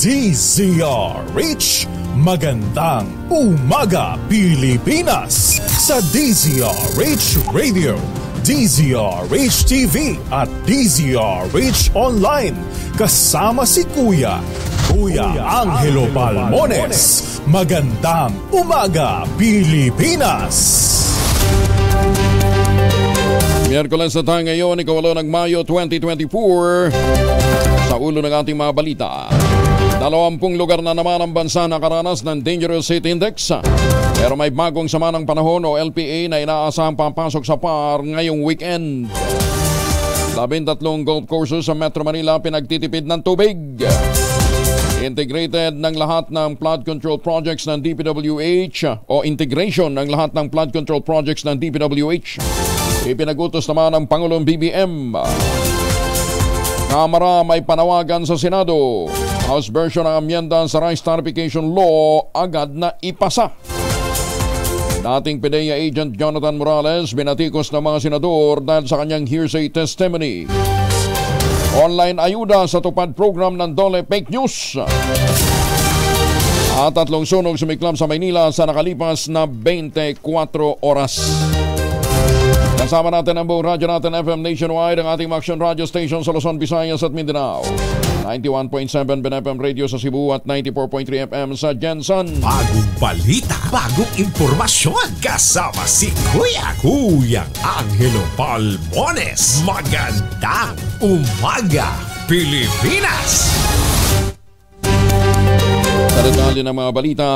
DZRH. Magandang umaga Pilipinas sa DZRH Radio, DZRH TV at DZRH Online. Kasama si Kuya Angelo Palmones. Magandang umaga Pilipinas. Miyerkules na tayo ngayon, ika-8 ng Mayo 2024. Sa ulo ng ating mga balita, 20 lugar na naman ang bansa nakaranas ng Dangerous Heat Index. Pero may bagong sama ng panahon o LPA na inaasahang papasok sa PAR ngayong weekend. 13 golf courses sa Metro Manila pinagtitipid ng tubig. Integrated ng lahat ng flood control projects ng DPWH o integration ng lahat ng flood control projects ng DPWH. Ipinagutos naman ng Pangulong BBM. Kamara may panawagan sa Senado. House version ng amyenda sa Rice Tariffication Law agad na ipasa. Dating PDEA agent Jonathan Morales binatikos ng mga senador dahil sa kanyang hearsay testimony. Online ayuda sa tupad program ng DOLE fake news. At 3 sunog sumiklab sa Maynila sa nakalipas na 24 oras. Kasama natin ang buong radyo natin FM nationwide, ang ating action radio station sa Luzon, Visayas at Mindanao. 91.7 BNFM Radio sa Cebu at 94.3 FM sa Jensen. Bagong balita, bagong impormasyon. Kasama si Kuya Angelo Palmones. Magandang umaga, Pilipinas! Sa detalye ng mga balita,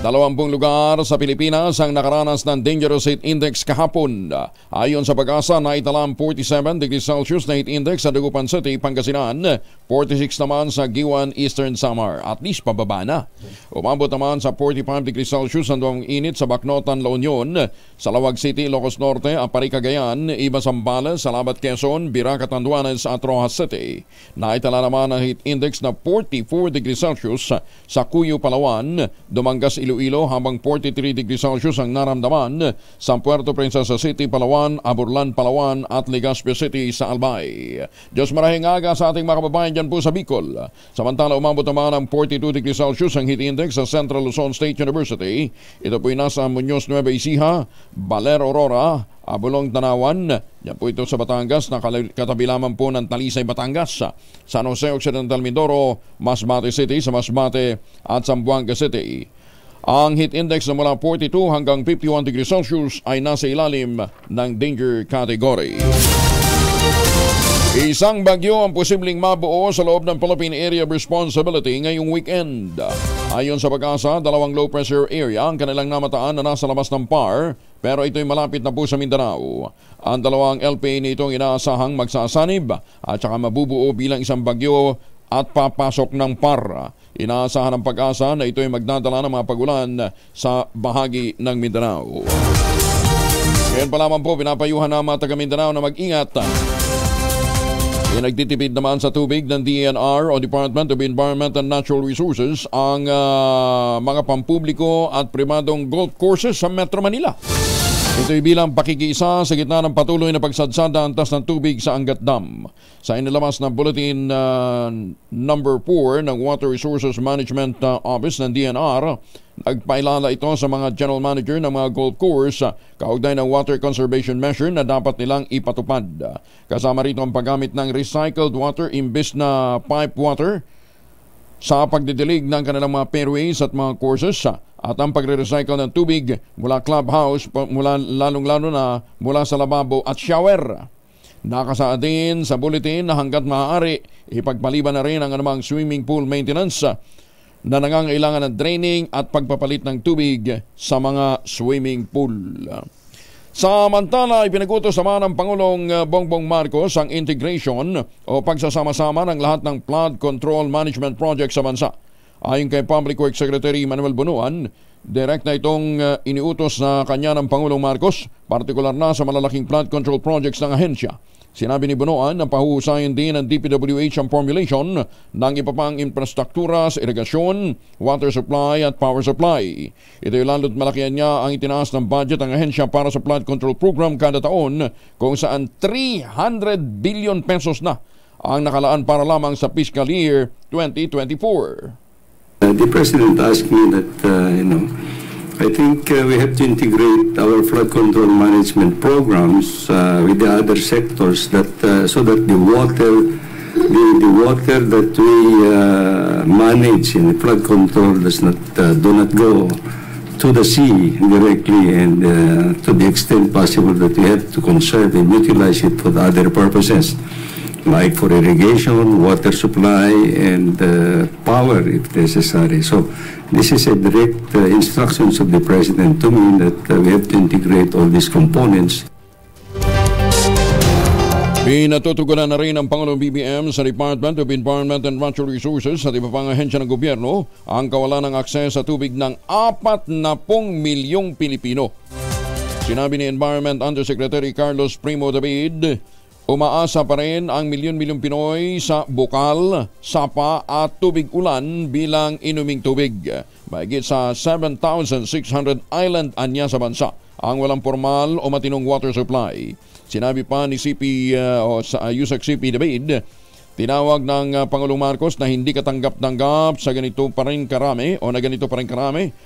20 lugar sa Pilipinas ang nakaranas ng Dangerous Heat Index kahapon. Ayon sa Pag-asa, naitala ang 47 degrees Celsius na heat index sa Dagupan City, Pangasinan, 46 naman sa Giwan, Eastern Samar. At least pababa na. Umabot naman sa 45 degrees Celsius ang duwang init sa Bacnotan, La Union, Salawag City, Ilocos Norte, Apari, Cagayan, Iba, Zambales, Salabat, Quezon, Biraca, Tanduanes at Rojas City. Naitala naman ang heat index na 44 degrees Celsius sa Cuyo, Palawan, Dumangas, Iloilo, habang 43 degrees Celsius ang naramdaman sa Puerto Princesa City, Palawan, Aburlan, Palawan at Legazpi City sa Albay. Diyos marahing aga sa ating mga kababayan dyan po sa Bicol. Samantala, umabot naman ang 42 degrees Celsius ang heat index sa Central Luzon State University. Ito po'y nasa Muñoz, Nueva Ecija, Baler, Aurora, Abulong, Tanawan. Yan po ito sa Batangas, na katabi lamang po ng Talisay, Batangas. San Jose Occidental, Mindoro, Masbate City sa Masbate at Zamboanga City. Ang heat index na mula 42 hanggang 51 degrees Celsius ay nasa ilalim ng danger category. Isang bagyo ang posibleng mabuo sa loob ng Philippine Area of Responsibility ngayong weekend. Ayon sa Pag-asa, 2 low pressure area ang kanilang namataan na nasa labas ng PAR, pero ito'y malapit na po sa Mindanao. Ang 2 LPA nitong inaasahang magsasanib at saka mabubuo bilang isang bagyo at papasok ng PAR. Inaasahan ng Pag-asa na ito'y magdadala ng mga pagulan sa bahagi ng Mindanao. Ngayon pa lamang po, pinapayuhan ng mga taga Mindanao na mag-ingat. Nagtitipid naman sa tubig ng DENR o Department of Environment and Natural Resources ang mga pampubliko at pribadong golf courses sa Metro Manila. Ito'y bilang pakikiisa sa gitna ng patuloy na pagsadsada antas ng tubig sa Angat Dam. Sa inilabas na Bulletin number 4 ng Water Resources Management Office ng DNR, nagpailala ito sa mga general manager ng mga golf course kaugnay ng water conservation measure na dapat nilang ipatupad. Kasama rito ang paggamit ng recycled water imbes na pipe water sa pagdidilig ng kanilang mga fairways at mga courses at ang pagre-recycle ng tubig mula clubhouse, lalong-lalo na mula sa lababo at shower. Nakasaad din sa bulletin na hanggat maaari, ipagpaliban na rin ang anumang swimming pool maintenance na nangangailangan ng draining at pagpapalit ng tubig sa mga swimming pool. Samantala, ipinagutos naman ng Pangulong Bongbong Marcos ang integration o pagsasama-sama ng lahat ng flood control management project sa bansa. Ayon kay Public Works Secretary Manuel Bunuan, direct na itong iniutos na kanya ng Pangulong Marcos, partikular na sa malalaking flood control projects ng ahensya. Sinabi ni Bunuan na pahuhusayin din ng DPWH ang formulation ng iba pang infrastruktura sa irigasyon, water supply at power supply. Ito'y lalo't malakihan niya ang itinaas ng budget ng ahensya para sa flood control program kada taon kung saan 300 billion pesos na ang nakalaan para lamang sa fiscal year 2024. The President asked me that, I think we have to integrate our flood control management programs with the other sectors that so that the water that we manage in the flood control do not go to the sea directly, and to the extent possible that we have to conserve and utilize it for the other purposes, like for irrigation, water supply, and power if necessary. So this is a direct instructions of the President to me that we have to integrate all these components. Pinatutugunan na rin ng Pangulong BBM sa Department of Environment and Natural Resources at iba pang ahensya ng gobyerno ang kawalan ng akses sa tubig ng 40 milyong Pilipino. Sinabi ni Environment Undersecretary Carlos Primo David, umaasa pa rin ang milyon-milyong Pinoy sa bukal, sapa at tubig ulan bilang inuming tubig. Mahigit sa 7,600 island anya sa bansa ang walang formal o matinong water supply. Sinabi pa ni Yusek CP David, tinawag ng Pangulong Marcos na hindi katanggap-tanggap sa ganito pa rin karami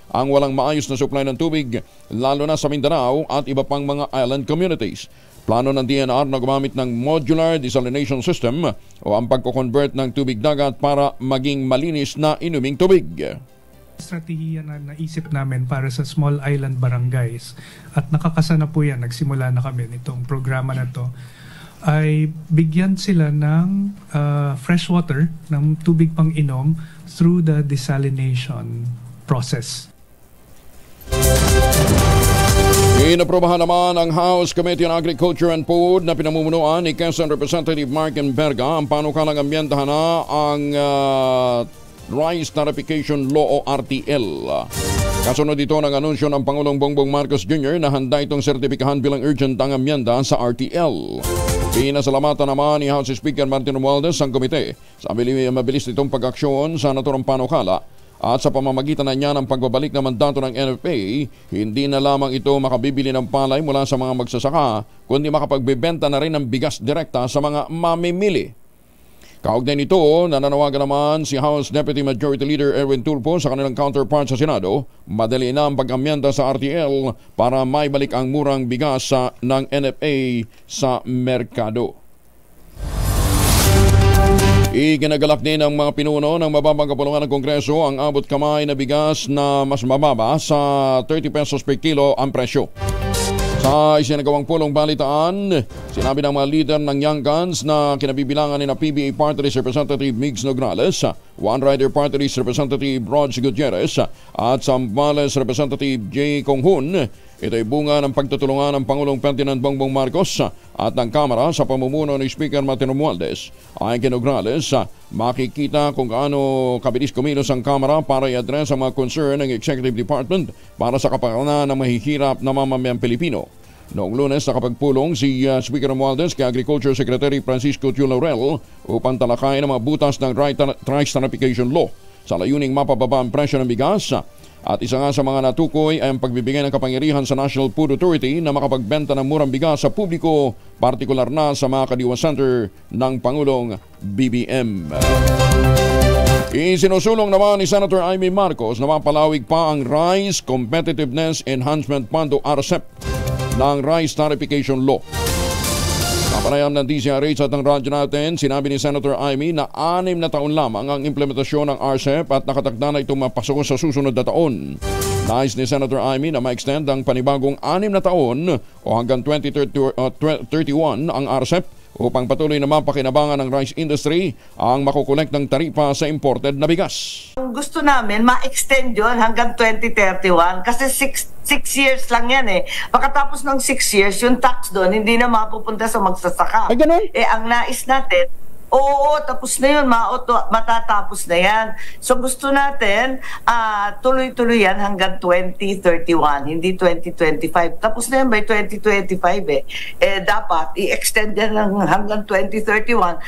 ang walang maayos na supply ng tubig, lalo na sa Mindanao at iba pang mga island communities. Plano ng DNR na gumamit ng modular desalination system o ang pagko-convert ng tubig dagat para maging malinis na inuming tubig. Strategiya na naisip namin para sa small island barangays at nakakasana po yan, nagsimula na kami nitong programa na to, ay bigyan sila ng fresh water, ng tubig pang inom through the desalination process. Inaprobahan naman ang House Committee on Agriculture and Food na pinamumunuan ni Quezon Representative Mark Berga ang panukalang amyendahan na ang Rice Tarification Law o RTL. Kasunod dito ng anunsyo ng Pangulong Bongbong Marcos Jr. na handa itong sertipikahan bilang urgent ang amyenda sa RTL. Pinasalamatan naman ni House Speaker Martin Romualdez ang komite sa mabilis nitong pag-aksyon sa naturang panukala at sa pamamagitan na niya ng pagbabalik ng mandato ng NFA, hindi na lamang ito makabibili ng palay mula sa mga magsasaka, kundi makapagbebenta na rin ng bigas direkta sa mga mamimili. Kaugnay nito, nananawagan naman si House Deputy Majority Leader Erwin Tulfo sa kanilang counterpart sa Senado, madali na ang pag-amyenda sa RTL para maibalik ang murang bigas ng NFA sa merkado. Iginagalak din ng mga pinuno ng mababang kapulungan ng Kongreso ang abot kamay na bigas na mas mababa sa 30 pesos per kilo ang presyo. Sa isinagawang pulong balitaan, sinabi ng mga leader ng Young Guns na kinabibilangan ni na PBA Party List Representative Migs Nograles, One Rider Party List Representative Rods Gutierrez at Zambales Representative J. Konghun, ito'y bunga ng pagtutulungan ng Pangulong Ferdinand Bongbong Marcos at ng Kamara sa pamumuno ni Speaker Martin Romualdez. Ayon kay Nograles, makikita kung gaano kabilis kumilos ang Kamara para i-address ang mga concern ng Executive Department para sa kapakanan ng mahihirap na mamamayang Pilipino. Noong Lunes, nakapagpulong si Speaker Romualdez kay Agriculture Secretary Francisco Tiu Laurel upang talakayin ang mga butas ng Rice Tarification Law sa layuning mapababa ang presyo ng bigas. At isa nga sa mga natukoy ay ang pagbibigay ng kapangyarihan sa National Food Authority na makapagbenta ng murang bigas sa publiko, partikular na sa mga kadiwa center ng Pangulong BBM. Isinusulong naman ni Senator Amy Marcos na mapalawig pa ang Rice Competitiveness Enhancement Fund o RCEP ng Rice Tarification Law. Kapanayam ng DZRH at ng radyo natin, sinabi ni Senator Amy na 6 na taon lamang ang implementasyon ng RCEP at nakatakda na itong mapasok sa susunod na taon. Nais ni Senator Amy na ma-extend ang panibagong 6 na taon o hanggang 2031 ang RCEP upang patuloy na mapakinabangan ng rice industry ang makukolekt ng taripa sa imported na bigas. Gusto namin ma-extend yun hanggang 2031 kasi 6 years lang yan eh. Pagkatapos ng 6 years, yung tax doon hindi na mapupunta sa magsasaka. Ay, ganun? Ang nais natin, oo, tapos na yun, matatapos na yan. So gusto natin, tuloy-tuloy yan hanggang 2031, hindi 2025. Tapos na yan by 2025 eh. Dapat i-extend yan hanggang 2031.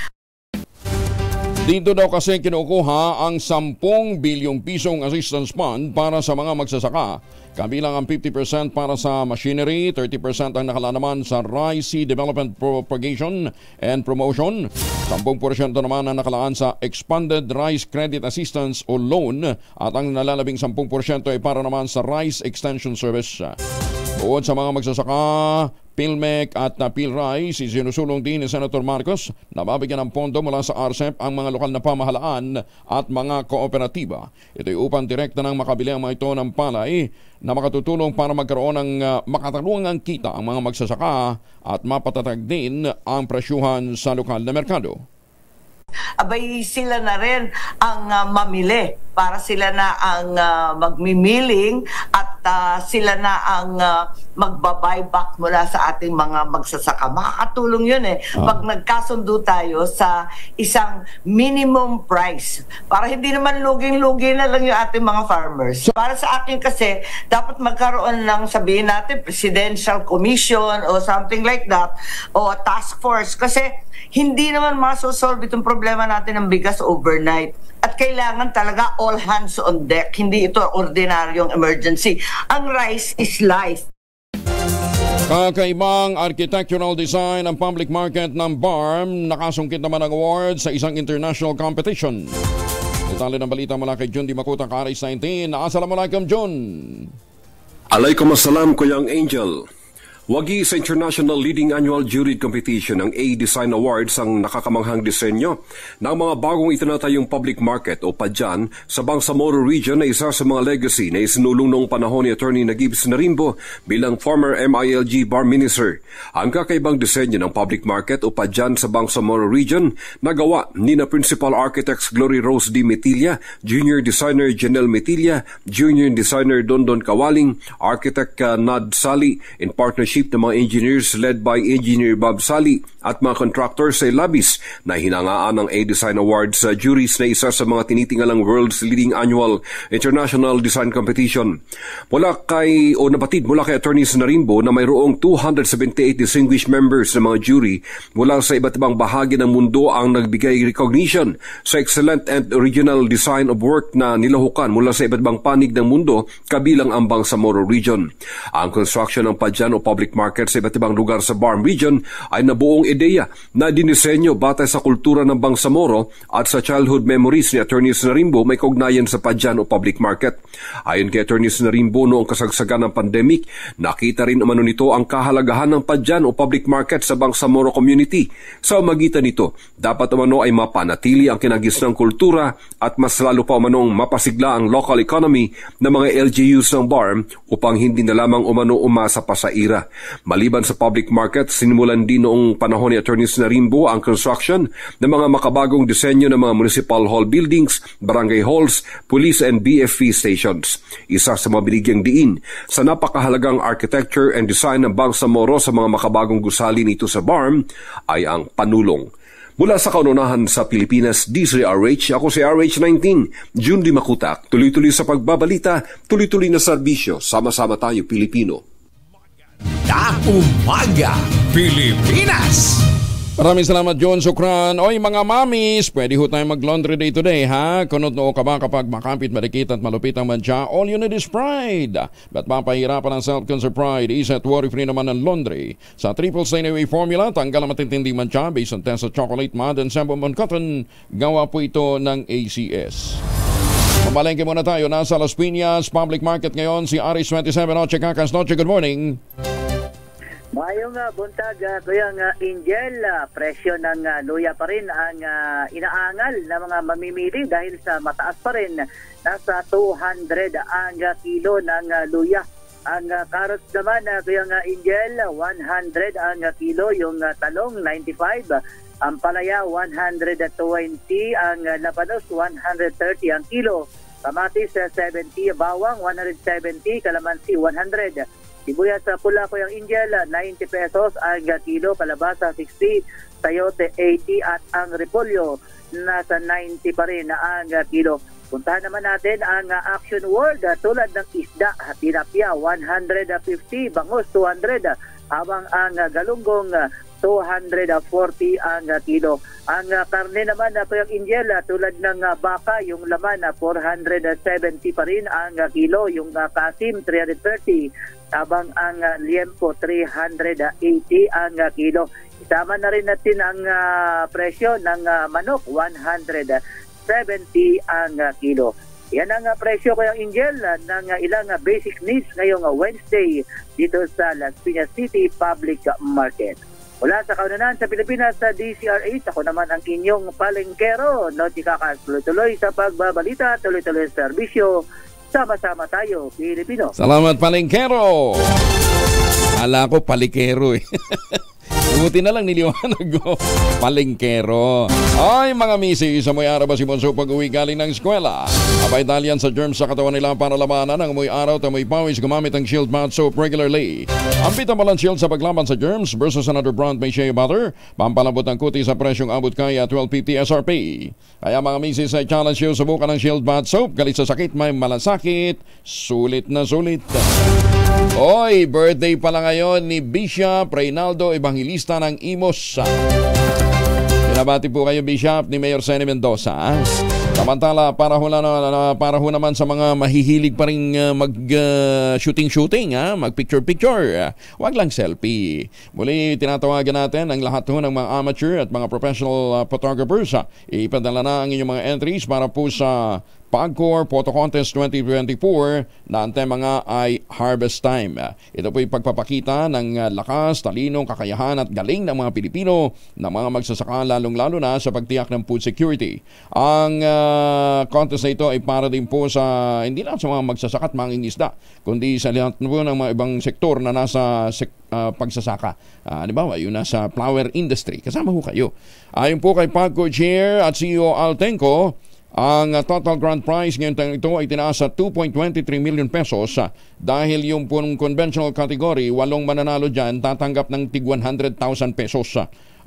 Dito daw kasi kinukuha ang 10 bilyong pisong assistance fund para sa mga magsasaka. Kabilang ang 50% para sa machinery, 30% ang nakalaan naman sa rice seed development propagation and promotion, 10% naman ang nakalaan sa expanded rice credit assistance o loan at ang nalalabing 10% ay para naman sa rice extension service. Bukod sa mga magsasaka, PhilMec at PhilRice, isinusulong din ni Senator Marcos na mabigyan ng pondo mula sa RCEP ang mga lokal na pamahalaan at mga kooperatiba. Ito'y upang direkta nang makabili ang mga ito ng palay na makatutulong para magkaroon ng makatarungang kita ang mga magsasaka at mapatatag din ang presyuhan sa lokal na merkado. Abay sila na rin ang mamili, para sila na ang magmimiling at sila na ang magba-buyback mula sa ating mga magsasaka. Makakatulong yun pag nagkasundo tayo sa isang minimum price para hindi naman luging-lugi na lang yung ating mga farmers. Para sa akin kasi dapat magkaroon ng, sabihin natin, presidential commission o something like that o task force, kasi hindi naman masosolve itong problema natin ng bigas overnight. At kailangan talaga all hands on deck. Hindi ito ordinaryong emergency. Ang rice is life. Kakaibang architectural design ng public market ng BARM nakasungkit naman ang award sa isang international competition. Detalye ng balita mula kay Jun Di Makuta, Karis 19. Assalamualaikum, Jun. Alaikumussalam, Kuyang Angel. Wagi sa International Leading Annual Jury Competition ng A-Design Awards ang nakakamanghang disenyo ng mga bagong itinatayong public market o PADYAN sa Bangsamoro Region na isa sa mga legacy na isinulong noong panahon ni Attorney Nagib Sinarimbo bilang former MILG Bar Minister. Ang kakaibang disenyo ng public market o PADYAN sa Bangsamoro Region nagawa ni na Principal Architects Glory Rose D. Metilla, Junior Designer Janelle Metilla, Junior Designer Dondon Kawaling, Architect Nad Sali in partnership ng mga engineers led by Engineer Bob Sali at mga contractors sa labis na hinangaan ng A-Design Awards sa juries na isa sa mga tinitingalang world's leading annual international design competition. Napatid mula kay Attorney Sinarimbo na mayroong 278 distinguished members ng mga jury mula sa iba't ibang bahagi ng mundo ang nagbigay recognition sa excellent and original design of work na nilahukan mula sa iba't ibang panig ng mundo kabilang ang Bangsamoro Region. Ang construction ng PADYAN o public market sa iba't ibang lugar sa BARM Region ay nabuong ideya na dinisenyo batay sa kultura ng Bangsamoro at sa childhood memories ni Attorney Sinarimbo may kaugnayan sa PADYAN o public market. Ayon kay Attorney Sinarimbo, noong kasagsagan ng pandemic, nakita rin umano nito ang kahalagahan ng PADYAN o public market sa Bangsamoro community. Sa magitan nito, dapat umano ay mapanatili ang kinagisnang kultura at mas lalo pa umanong mapasigla ang local economy ng mga LGUs ng BARM upang hindi na lamang umano umasa pa sa ira. Maliban sa public market, sinimulan din noong panahon ni Attorney Sinarimbo ang construction ng mga makabagong disenyo ng mga municipal hall buildings, barangay halls, police and BFP stations. Isa sa mga binigyang diin sa napakahalagang architecture and design ng Bangsamoro sa mga makabagong gusali nito sa BARM ay ang panulong. Mula sa kaunahan sa Pilipinas, DZRH, ako si RH19, Jun Di Makuta. Tuloy-tuloy sa pagbabalita, tuloy-tuloy na serbisyo. Sama-sama tayo, Pilipino. Umaga Pilipinas. Maraming salamat, John. Sukran. Oy, mga mamis, pwede ho tayong mag-laundry day today, ha? Kunot noo ka ba kapag makapit, marikit at malupit ang mantsa? All you need is pride. Ba't mapahirapan ang self-concern pride? Easy at worry-free naman ang laundry. Sa triple stain away formula, tanggal ang matitinding mantsa based on test of chocolate, mud, and sample on cotton. Gawa po ito ng ACS. Mamalengke muna tayo. Nasa Las Piñas Public Market ngayon si Aris 27. Noche, Kakas Noche. Good morning. Mayong buntag, Kuyang Angel, presyo ng luya pa rin ang inaangal ng mga mamimili dahil sa mataas pa rin. Nasa 200 ang kilo ng luya. Ang carrots naman, Kuyang Angel, 100 ang kilo, yung talong 95, ang palaya 120, ang labanos 130 ang kilo, kamatis 70, bawang 170, kalamansi 100. Sibuyas sa pula, Kuyang Angel, 90 pesos ang kilo, kalabasa 60, sayote 80 at ang repolyo nasa 90 pa rin ang kilo. Puntahan naman natin ang Action World tulad ng isda, tilapia 150, bangus 200, habang ang galunggong 240 ang kilo. Ang karne naman na Kuya Angel, tulad ng baka, yung laman 470 pa rin ang kilo, yung kasim 330, habang ang liempo 380 ang kilo. Isama na rin natin ang presyo ng manok, 170 ang kilo. Yan ang presyo Kuya Angel ng ilang basic needs ngayong Wednesday dito sa Las Piñas City Public Market. Mula sa kaunanan sa Pilipinas sa DCRH, ako naman ang inyong palengkero, Nochi Kakas. Tuloy-tuloy sa pagbabalita, tuloy-tuloy sa serbisyo. Sama-sama tayo, Pilipino. Salamat, palengkero! Ala ko, palikero eh. Buti na lang niliwanag ko. Palengkero. Ay mga misi, sa may araw ba si Bonso pag-uwi galing ng eskwela? Abay Italian sa germs sa katawan nila para labanan ang amoy araw at amoy pawis gumamit ang Shield Bath Soap regularly. Ang Pitabalan Shield sa paglaban sa germs versus another brand may shea butter. Pampalambot ang kuti sa presyong abot kaya 12.50 SRP. Kaya mga misi, sa challenge you, subukan ng Shield Bath Soap. Galit sa sakit, may malasakit. Sulit na sulit. Oy, birthday pala ngayon ni Bishop Reynaldo Evangelista ng Imos. Pinabati po kayo, Bishop, ni Mayor Seni Mendoza. Samantala, para ho naman sa mga mahihilig pa rin mag-shooting-shooting, mag-picture-picture. Wag lang selfie. Muli, tinatawagan natin ang lahat ho ng mga amateur at mga professional photographers. Ipadala na ang inyong mga entries para po sa PAGCOR Photo Contest 2024 na ang tema nga ay Harvest Time. Ito po yung pagpapakita ng lakas, talino, kakayahan at galing ng mga Pilipino na mga magsasaka, lalong-lalo na sa pagtiyak ng food security. Ang contest na ito ay para din po sa hindi lang sa mga magsasaka at mga ingisda, kundi sa lahat po ng mga ibang sektor na nasa pagsasaka. Halimbawa, yun nasa flower industry. Kasama ho kayo. Ayon po kay PAGCOR Chair at CEO Altenco, ang total grand prize ngayon ito ay tinaas sa 2.23 million pesos dahil yung punong conventional category, 8 mananalo dyan tatanggap ng tig 100,000 pesos.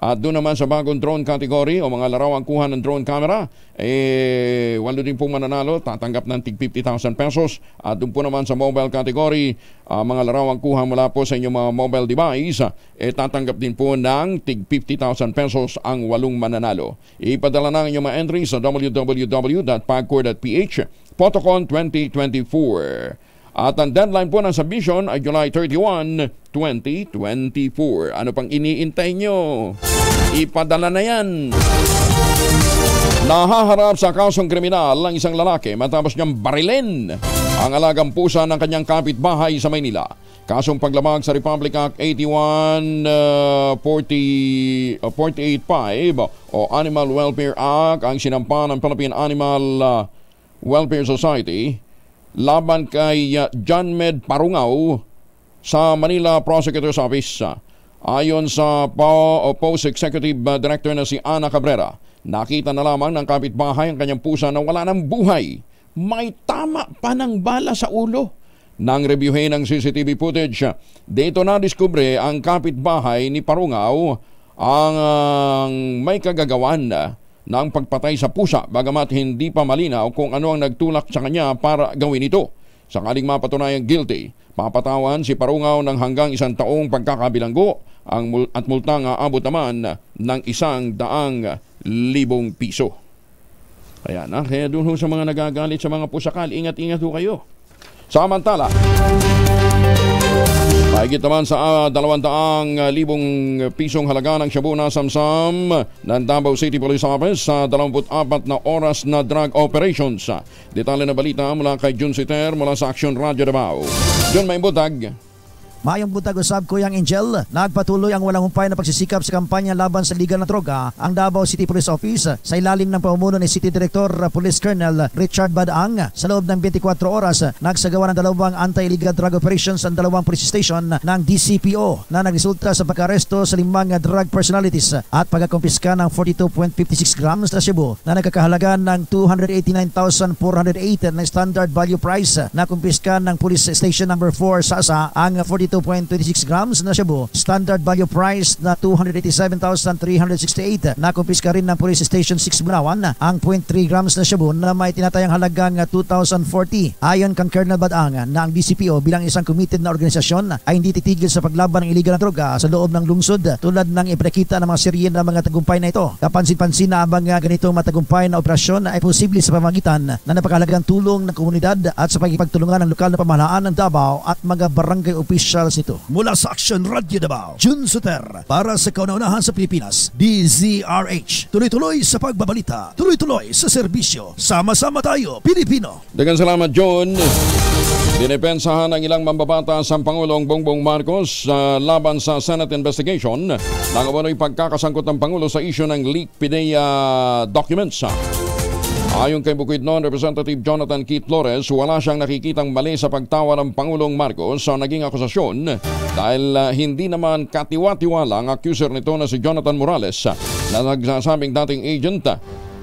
At doon naman sa bagong drone category o mga larawang kuha ng drone camera, 8 din pong mananalo, tatanggap ng tig 50,000 pesos. At doon po naman sa mobile category, mga larawang kuha mula po sa inyong mga mobile device, tatanggap din po ng tig 50,000 pesos ang 8 mananalo. Ipadala na ang inyong mga entry sa www.pagcor.ph Photocon 2024. At ang deadline po ng submission ay July 31, 2024. Ano pang iniintay nyo? Ipadala na yan. Nahaharap sa kasong kriminal ang isang lalaki matapos niyang barilin ang alagang pusa ng kanyang kapitbahay sa Maynila. Kasong paglabag sa Republic Act 81-485 o Animal Welfare Act ang sinampa ng Philippine Animal Welfare Society laban kay John Med Parungaw sa Manila Prosecutor's Office. Ayon sa Post Executive Director na si Ana Cabrera, nakita na lamang ng kapitbahay ang kanyang pusa na wala ng buhay. May tama pa ng bala sa ulo. Nang reviewin ng CCTV footage, dito na diskubre ang kapitbahay ni Parungaw ang may kagagawan ng pagpatay sa pusa, bagamat hindi pa malinaw kung ano ang nagtulak sa kanya para gawin ito. Sakaling mapatunayang guilty, papatawan si Parungaw ng hanggang 1 taong pagkakabilanggo at multang aabot naman ng 100,000 piso. Kaya doon ho sa mga nagagalit sa mga pusakal, ingat-ingat ho kayo. Samantala, mahigit naman sa 200,000 pisong halaga ng shabu na samsam ng Davao City Police Office sa 24 na oras na drug operations. Detalye na balita mula kay Jun Siter mula sa Action Radio Davao. Jun, may butag. Mayong buntag usab Kuyang Angel, nagpatuloy ang walang humpay na pagsisikap sa kampanya laban sa ligal na droga ang Davao City Police Office sa ilalim ng pamumuno ni City Director Police Colonel Richard Badaang. Sa loob ng 24 oras, nagsagawa ng 2 anti-illegal drug operations ang 2 police station ng DCPO na nagresulta sa pagkaresto sa 5 drug personalities at pagkakumpiska ng 42.56 grams na shabu na nagkakahalaga ng 289,408 na standard value price na kumpiska ng Police Station number 4 sa ang 42 22.26 grams na shabu. Standard value price na 287,368. Nakumpiska rin ng Police Station 6 Bunawan ang 0.3 grams na shabu na may tinatayang halagang 2,040. Ayon kang Colonel Badang na ang DCPO bilang isang committed na organisasyon ay hindi titigil sa paglaban ng illegal na droga sa loob ng lungsod tulad ng ipinakita ng mga serye ng mga tagumpay na ito. Kapansin-pansin na abang ganitong matagumpay na operasyon ay posible sa pamagitan na napakahalagang tulong ng komunidad at sa pagkipagtulungan ng lokal na pamahalaan ng Davao at mga barangay officials nito. Mula sa Action Radio Davao, Jun Suter para sa kauna-unahan sa Pilipinas, DZRH. Tuloy-tuloy sa pagbabalita, tuloy-tuloy sa serbisyo. Sama-sama tayo, Pilipino. Daghang salamat, John. Dinipensahan ng ilang mambabatas ang Pangulong Bongbong Marcos laban sa Senate investigation nang umano'y pagkakasangkot ng Pangulo sa isyu ng leaked PIDEA documents. Ayon kay Bukidnon Representative Jonathan Keith Flores, wala siyang nakikitang mali sa pagtawa ng Pangulong Marcos sa naging akusasyon dahil hindi naman katiwa-tiwala ang accuser nito na si Jonathan Morales na nagsasabing dating agent.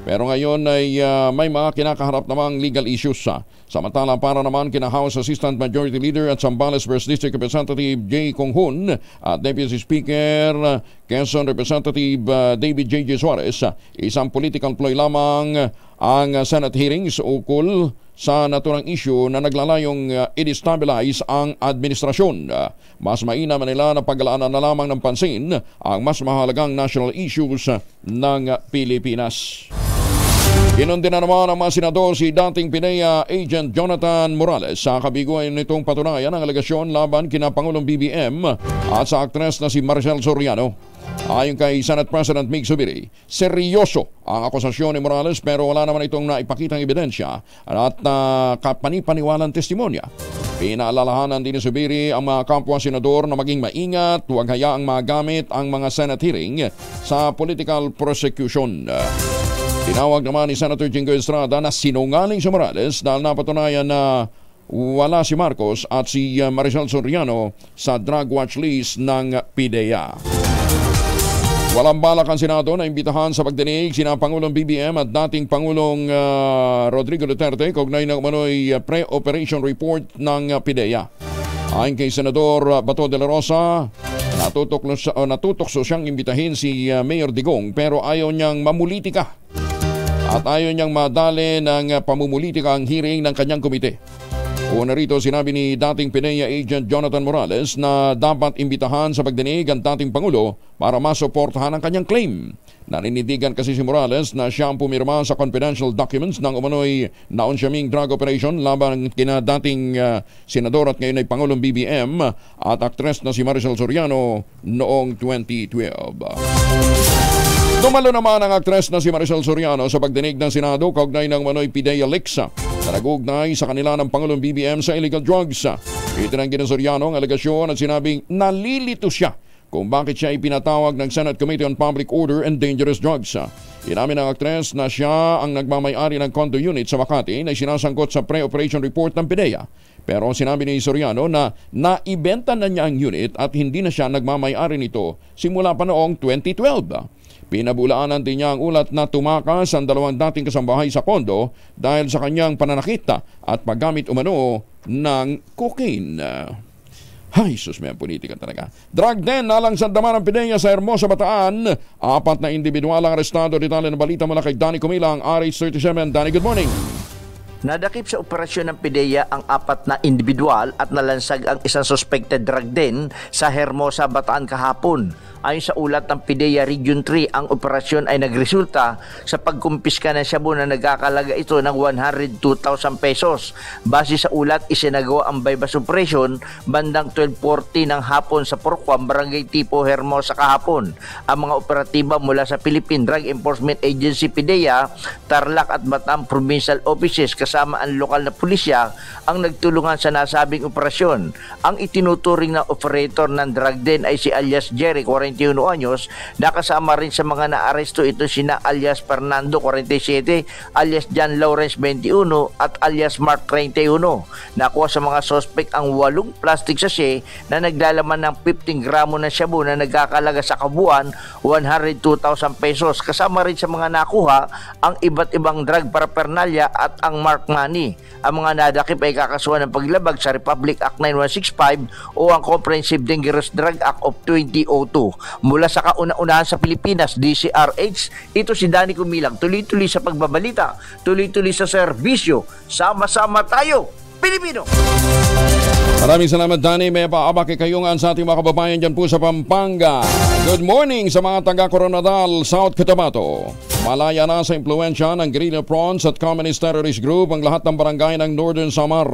Pero ngayon ay may mga kinakaharap namang legal issues. Samantala para naman kina House Assistant Majority Leader at Zambales 1st District Representative J. Conghun at Deputy Speaker Quezon Representative David J. Suarez, isang political ploy lamang ang Senate hearings ukol sa naturang issue na naglalayong i-destabilize ang administrasyon. Mas mainam nila na paglaanan na lamang ng pansin ang mas mahalagang national issues ng Pilipinas. Inundi na naman ang mga senador si dating PIDEA agent Jonathan Morales sa kabiguan nitong patunayan ang alegasyon laban kina Pangulong BBM at sa aktres na si Maricel Soriano. Ayon kay Senate President Mig Zubiri, seryoso ang akusasyon ni Morales pero wala naman itong naipakitang ebidensya at kapanipaniwalang testimonya. Pinaalalahanan din ni Zubiri ang mga kapwa senador na maging maingat, huwag hayaang magamit ang mga Senate hearing sa political prosecution. Tinawag naman ni Senator Jingo Estrada na sinungaling si Morales dahil napatunayan na wala si Marcos at si Maricel Soriano sa drug watch list ng PIDEA. Walang balak ang Senado na imbitahan sa pagdinig sina Pangulong BBM at dating Pangulong Rodrigo Duterte kaugnay ng umano'y pre-operation report ng PIDEA. Ayon kay Senador Bato de la Rosa, natutokso siyang imbitahin si Mayor Digong pero ayaw niyang mamulitika at ayaw niyang madali ng pamumulitika ang hearing ng kanyang komite. Una rito, sinabi ni dating PIDEA agent Jonathan Morales na dapat imbitahan sa pagdinig ang dating Pangulo para masuportahan ang kanyang claim. Naninindigan kasi si Morales na siya ang pumirma sa confidential documents ng umano'y naunsyaming drug operation laban kina dating senador at ngayon ay Pangulong BBM at aktres na si Maricel Soriano noong 2012. Dumalo naman ang aktres na si Maricel Soriano sa pagdinig ng Senado kaugnay ng umano'y PIDEA leaks na nag-uugnay sa kanila ng Pangulong BBM sa illegal drugs. Itinanggi ng Soriano ang alegasyon at sinabing nalilito siya kung bakit siya ipinatawag ng Senate Committee on Public Order and Dangerous Drugs. Inamin ng aktres na siya ang nagmamay-ari ng condo unit sa Makati na sinasangkot sa pre-operation report ng PIDEA. Pero sinabi ni Soriano na naibenta na niya ang unit at hindi na siya nagmamay-ari nito simula pa noong 2012. Pinabulaanan din niya ang ulat na tumakas ang dalawang dating kasambahay sa kondo dahil sa kanyang pananakita at paggamit umano ng cocaine. Ay, sus, may politika talaga. Drug den nalang sa daman ng PIDEA sa Hermosa, Bataan. 4 na individual ang arestado. Detalye ng balita mula kay Danny Cumilang, RH37. Danny, good morning. Nadakip sa operasyon ng PIDEA ang 4 na individual at nalansag ang isang suspected drug den sa Hermosa, Bataan kahapon. Ayon sa ulat ng PIDEA Region 3, ang operasyon ay nagresulta sa pagkumpiska ng shabu na nagkakalaga ito ng 102,000 pesos. Base sa ulat, isinagawa ang bypass operation bandang 12:40 ng hapon sa Porquam, Barangay Tipo, Hermosa kahapon. Ang mga operatiba mula sa Philippine Drug Enforcement Agency PIDEA, Tarlac at Bataan Provincial Offices kasama ang lokal na pulisya ang nagtulungan sa nasabing operasyon. Ang itinuturing na operator ng drug den ay si alias Jerry, 41 anyos, nakasama rin sa mga naaresto ito sina alias Fernando, 47, alias John Lawrence, 21 at alias Mark, 31. Nakuha sa mga suspect ang 8 plastic sachet na naglalaman ng 15 gramo ng shabu na nagkakalaga sa kabuuan 102,000 pesos. Kasama rin sa mga nakuha ang iba't ibang drug paraphernalia at ang Mark dark money. Ang mga nadakip ay kakasuhan ng paglabag sa Republic Act 9165 o ang Comprehensive Dangerous Drug Act of 2002. Mula sa kauna-unahan sa Pilipinas, DCRH, ito si Danny Kumilang. Tuloy-tuloy sa pagbabalita, tuloy-tuloy sa serbisyo. Sama-sama tayo, Pilipino! Maraming salamat, Danny. May paabak kayungan sa ating mga kababayan dyan po sa Pampanga. Good morning sa mga taga-Coronadal, South Cotabato. Malaya na sa impluensya ng guerrilla prawns at communist terrorist group ang lahat ng barangay ng Northern Samar.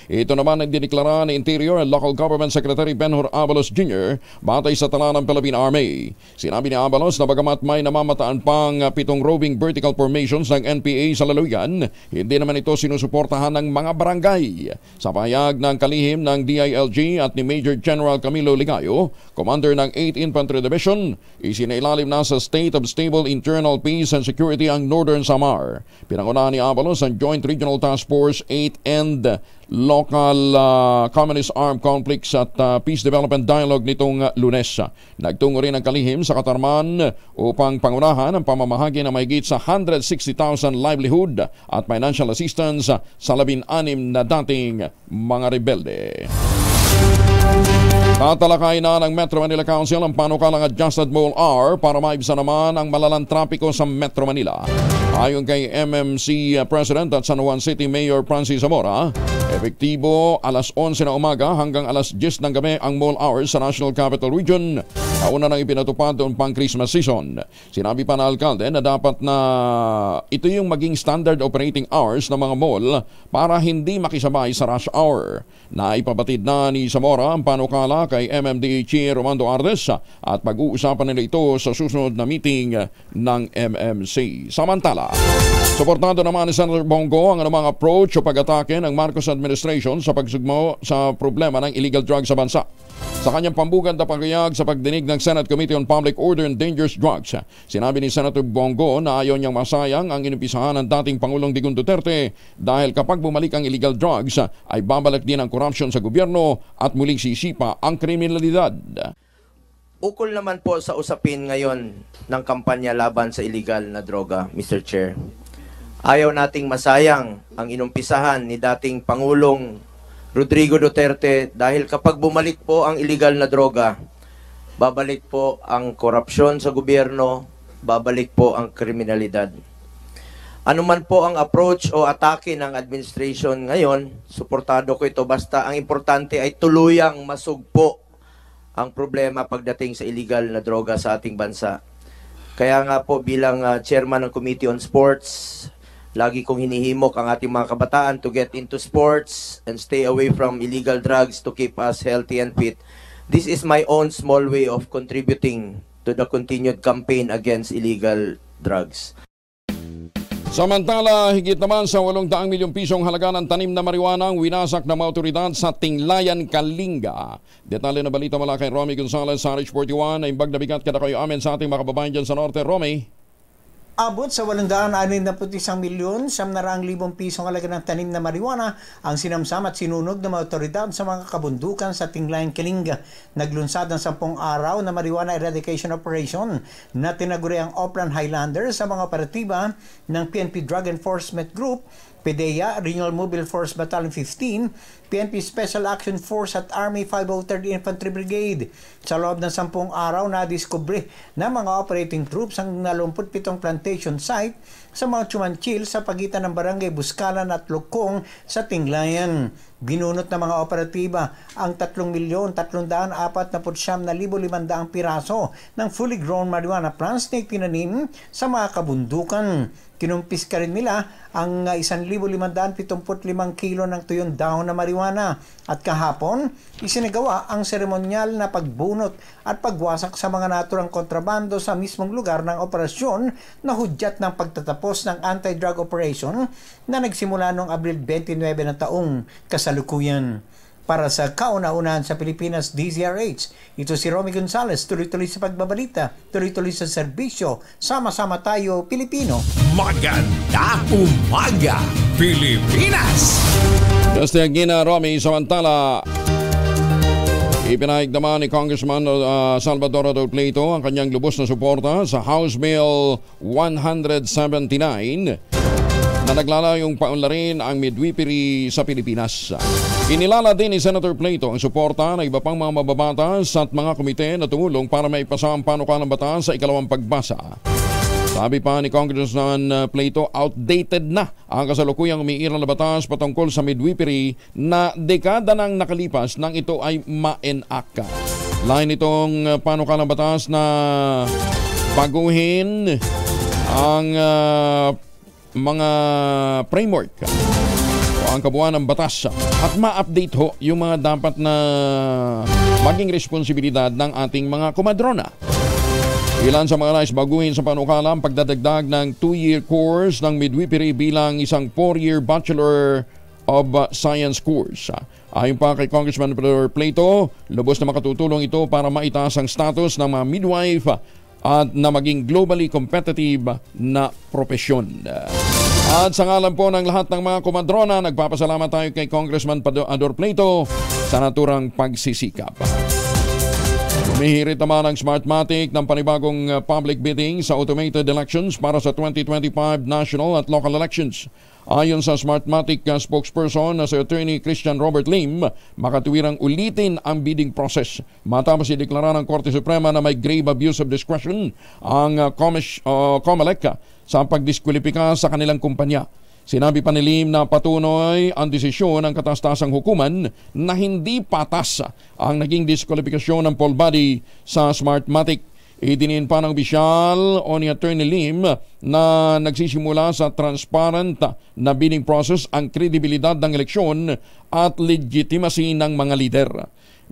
Ito naman ang dineklara ni Interior and Local Government Secretary Benhur Abalos Jr. batay sa tala ng Philippine Army. Sinabi ni Abalos na bagamat may namamataan pang 7 roving vertical formations ng NPA sa Laluyan, hindi naman ito sinusuportahan ng mga barangay. Sa pahayag ng kalihim ng DILG at ni Major General Camilo Ligayo, Commander ng 8th Infantry Division, isinailalim na sa state of stable internal peace and security ang Northern Samar. Pinangunahan ni Abalos ang Joint Regional Task Force 8 and Local Communist Armed Conflicts at Peace Development Dialogue nitong Lunes. Nagtungo rin ang kalihim sa Katarman upang pangunahan ang pamamahagi na mahigit sa 160,000 livelihood at financial assistance sa 16 na dating mga rebelde. Tatalakayin na ng Metro Manila Council ang panukalang Adjusted Mole Hour para maibsan naman ang malalang trapiko sa Metro Manila. Ayon kay MMC President at San Juan City Mayor Francis Zamora, epektibo alas 11 na umaga hanggang alas 10 ng gabi ang mall hours sa National Capital Region. Kauna nang ipinatupad doon pang Christmas season. Sinabi pa na alkalde na dapat na ito yung maging standard operating hours ng mga mall para hindi makisabay sa rush hour. Naipabatid na ni Zamora ang panukala kay MMDA Chair Romando Ardes at pag-uusapan nila ito sa susunod na meeting ng MMC. Samantala, suportado naman ni Senator Bongo ang anumang approach o pag-atake ng Marcos administration sa pagsugmo sa problema ng illegal drugs sa bansa. Sa kanyang pambugan na pagkayag sa pagdinig ng Senate Committee on Public Order and Dangerous Drugs, sinabi ni Senator Bongo na ayaw niyang masayang ang inumpisahan ng dating Pangulong Digong Duterte dahil kapag bumalik ang illegal drugs ay babalik din ang korupsyon sa gobyerno at muling sisipa ang kriminalidad. Ukol naman po sa usapin ngayon ng kampanya laban sa illegal na droga, Mr. Chair. Ayaw nating masayang ang inumpisahan ni dating Pangulong Rodrigo Duterte dahil kapag bumalik po ang illegal na droga, babalik po ang korupsyon sa gobyerno, babalik po ang kriminalidad. Ano man po ang approach o atake ng administration ngayon, suportado ko ito basta ang importante ay tuluyang masugpo ang problema pagdating sa illegal na droga sa ating bansa. Kaya nga po bilang chairman ng Committee on Sports, lagi kong hinihimok ang ating mga kabataan to get into sports and stay away from illegal drugs to keep us healthy and fit. This is my own small way of contributing to the continued campaign against illegal drugs. Samantala, higit naman sa 800 milyong pisong halaga ng tanim na marijuana ang winasak ng mga otoridad sa Tinglayan, Kalinga. Detalye na balita mula kay Romy Gonzalez sa RH41 na imbag na bigat kada kayo amin sa ating mga kababayan dyan sa Norte. Romy? Abot sa 861,700,000 pisong halaga ng tanim na marijuana ang sinamsam at sinunog ng mga otoridad sa mga kabundukan sa Tinglayan, Kalinga. Naglunsad ng 10 araw na marijuana eradication operation na tinaguri ang Oplan Highlanders sa mga operatiba ng PNP Drug Enforcement Group, PDEA, Regional Mobile Force Battalion 15, PNP Special Action Force at Army 503rd Infantry Brigade. Sa loob ng 10 araw na diskubre ng mga operating troops ang 27 plantation site sa mga Chumanchil sa pagitan ng Barangay Buskalan at Lukong sa Tinglayan. Binunot ng mga operatiba ang 3,349,500 piraso ng fully grown marijuana plants na itinanim sa mga kabundukan. Kinumpis ka rin nila ang 1,575 kilo ng tuyong dahon na marijuana. At kahapon, isinagawa ang seremonyal na pagbunot at pagwasak sa mga naturang kontrabando sa mismong lugar ng operasyon na hudyat ng pagtatapos ng anti-drug operation na nagsimula noong Abril 29 na taong kasalukuyan. Para sa kauna-unahan sa Pilipinas, DZRH, ito si Romy Gonzalez, tuloy-tuloy sa pagbabalita, tuloy-tuloy sa serbisyo, sama-sama tayo, Pilipino. Maganda umaga, Pilipinas! Just Gina, Romy, samantala, ipinahig naman ni Congressman Salvador Pleito ang kanyang lubos na suporta sa House Bill 179 na naglalayong paunlarin ang midwifery sa Pilipinas. Inilala din ni Senator Plato ang suporta ng iba pang mga mababatas at mga komite na tumulong para maipasa ang panukalang batas sa ikalawang pagbasa. Sabi pa ni Congressman Plato, outdated na ang kasalukuyang umiiral na batas patungkol sa midwifery na dekada nang nakalipas nang ito ay ma-enact. Lain itong panukalang batas na baguhin ang mga framework o ang kabuuan ng batas at ma-update ho yung mga dapat na maging responsibilidad ng ating mga komadrona. Ilan sa mga nais baguhin sa panukala ang pagdadagdag ng 2-year course ng midwifery bilang isang 4-year Bachelor of Science course. Ayon pa kay Congressman Plato, lubos na makatutulong ito para maitaas ang status ng mga midwife at na maging globally competitive na profesyon. At sa ngalan po ng lahat ng mga komadrona, nagpapasalamat tayo kay Congressman Ador Plato sa naturang pagsisikap. Humihirit naman ang Smartmatic ng panibagong public bidding sa automated elections para sa 2025 national at local elections. Ayon sa Smartmatic spokesperson na si Attorney Christian Robert Lim, makatuwirang ulitin ang bidding process matapos ideklara ng Korte Suprema na may grave abuse of discretion ang COMELEC sa pagdiskwalipika sa kanilang kumpanya. Sinabi pa ni Lim na patunoy ang desisyon ng katastasang hukuman na hindi patas ang naging diskwalifikasyon ng poll body sa Smartmatic. Idinin pa ng opisyal o ni Attorney Lim na nagsisimula sa transparent na bidding process ang kredibilidad ng eleksyon at legitimacy ng mga lider.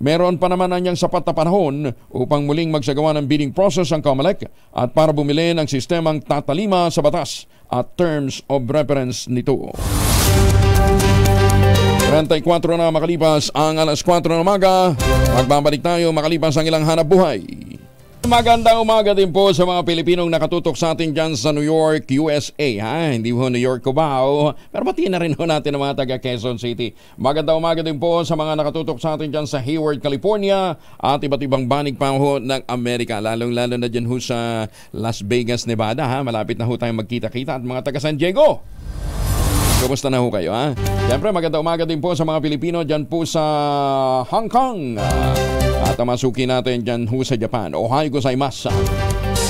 Meron pa naman niyang sapat na panahon upang muling magsagawa ng bidding process ang COMELEC at para bumili ng sistemang tatalima sa batas at terms of reference nito. 34 na makalipas ang alas 4 ng umaga. Magbabalik tayo makalipas ang ilang hanap buhay. Magandang umaga din po sa mga Pilipinong nakatutok sa atin dyan sa New York, USA. Hindi ho New York, Cubao. Pero pati na rin ho natin ang mga taga Quezon City. Magandang umaga din po sa mga nakatutok sa atin dyan sa Hayward, California. At iba't ibang banig pa ho ng Amerika. Lalong-lalo na dyan ho sa Las Vegas, Nevada. Malapit na ho tayong magkita-kita. At mga taga San Diego. Kumusta na ho kayo, ha? Siyempre, magandang umaga din po sa mga Pilipino dyan po sa Hong Kong. At masuki natin dyan ho sa Japan. Ohayo gozaimasu.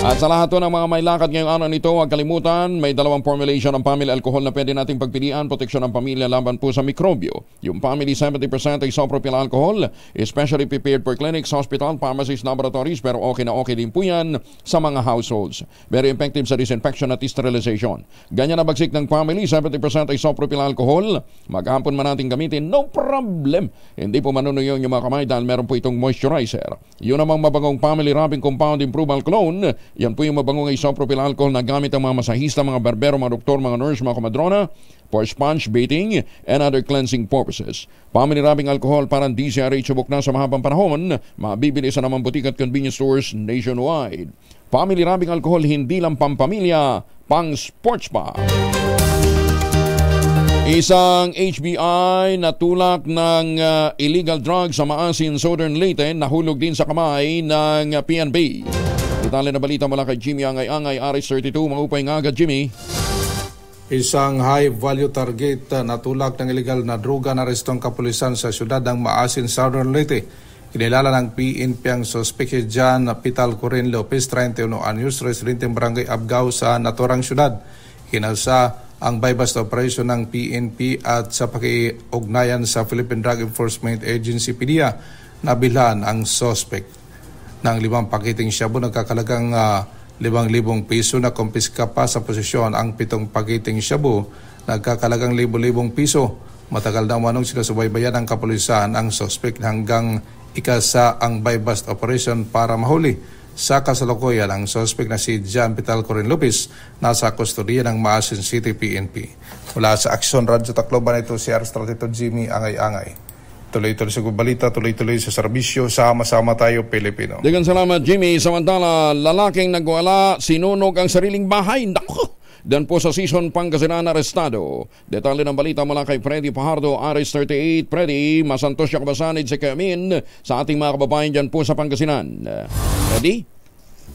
At sa lahat ng mga may lakad ngayong araw nito, huwag kalimutan, may dalawang formulation ng family alcohol na pwede nating pagpilian, proteksyon ng pamilya laban po sa mikrobyo. Yung family 70% isopropyl alcohol, especially prepared for clinics, hospital, pharmacies, laboratories, pero okay na okay din po yan sa mga households. Very effective sa disinfection at sterilization. Ganyan na bagsik ng family, 70% isopropyl alcohol, maghapon man natin gamitin, no problem. Hindi po manunuyong yung mga kamay dahil meron po itong moisturizer. Yun namang mabangong family rubbing compound improval cologne. Yan po yung mabangong isopropyl alcohol na gamit ang mga masahista, mga barbero, mga doktor, mga nurse, mga komadrona for sponge bathing and other cleansing purposes. Family rubbing alcohol parang DCRH subok na sa mahabang panahon, mabibili sa namang butik at convenience stores nationwide. Family rubbing alcohol hindi lang pampamilya, pang sports pa. Isang HBI na tulak ng illegal drugs sa Maasin, Southern Leyte nahulog din sa kamay ng PNP. Detalye na balita mula kay Jimmy Angay-Angay, RS32. Maupay nga agad, Jimmy. Isang high-value target na tulak ng illegal na droga na arestong kapulisan sa siyudad ng Maasin, Southern Leyte. Kinilala ng PNP ang suspect John Pital Corin Lopez, 31 anyos, residenteng barangay Abgao sa naturang siyudad. Kinalsa ang bypass operation ng PNP at sa pakiugnayan sa Philippine Drug Enforcement Agency PDEA, nabilhan ang suspect ng 5 pakiting shabu nagkakalagang 5,000 piso na kumpiska pa sa posisyon ang 7 pakiting shabu nagkakalagang 1,000 piso. Matagal na umanong sinusubaybayan ng kapulisan ang suspect hanggang ikasa ang bypass operation para mahuli. Sa kasalukuyan, ang suspect na si John Pital Corin Lopez nasa kustodiya ng Maasin City PNP. Mula sa Aksyon Radyo Tacloban, ito si RS32 Jimmy Angay-Angay. Tuloy-tuloy sa balita, tuloy-tuloy sa serbisyo, sama-sama tayo Pilipino. Dagan salamat, Jimmy. Samantala, lalaking nagwala, sinunog ang sariling bahay. Naku! Dan po sa Season Pangasinan arestado. Detalye ng balita mula kay Freddy Pajardo, RS38. Freddy, masantos siya kabasanid sa Kamin sa ating mga kababayan dyan po sa Pangasinan. Freddy?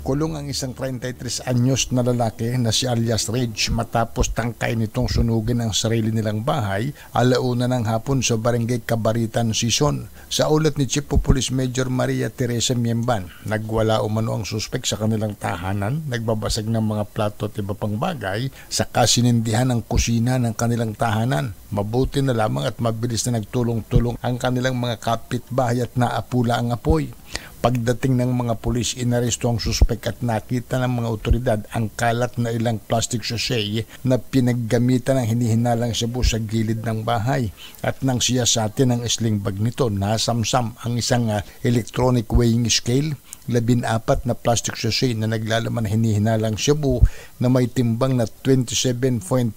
Kulong ang isang 33 anyos na lalaki na si alias Rage matapos tangkay nitong sunugin ang sarili nilang bahay alauna ng hapon sa Barangay Cabaritan, Sison. Sa ulat ni Chief of Police Major Maria Teresa Miemban, nagwala umano ang suspek sa kanilang tahanan, nagbabasag ng mga plato at iba pang bagay sa kasinindihan ng kusina ng kanilang tahanan. Mabuti na lamang at mabilis na nagtulong-tulong ang kanilang mga kapitbahay at naapula ang apoy. Pagdating ng mga pulis, inaresto ang suspek at nakita ng mga otoridad ang kalat na ilang plastic sachet na pinaggamitan ng hinihinalang shabu sa gilid ng bahay. At nang siyasati ng sling bag nito, nasamsam ang isang electronic weighing scale, 14 na plastic sachet na naglalaman ng hinihinalang shabu na may timbang na 27.42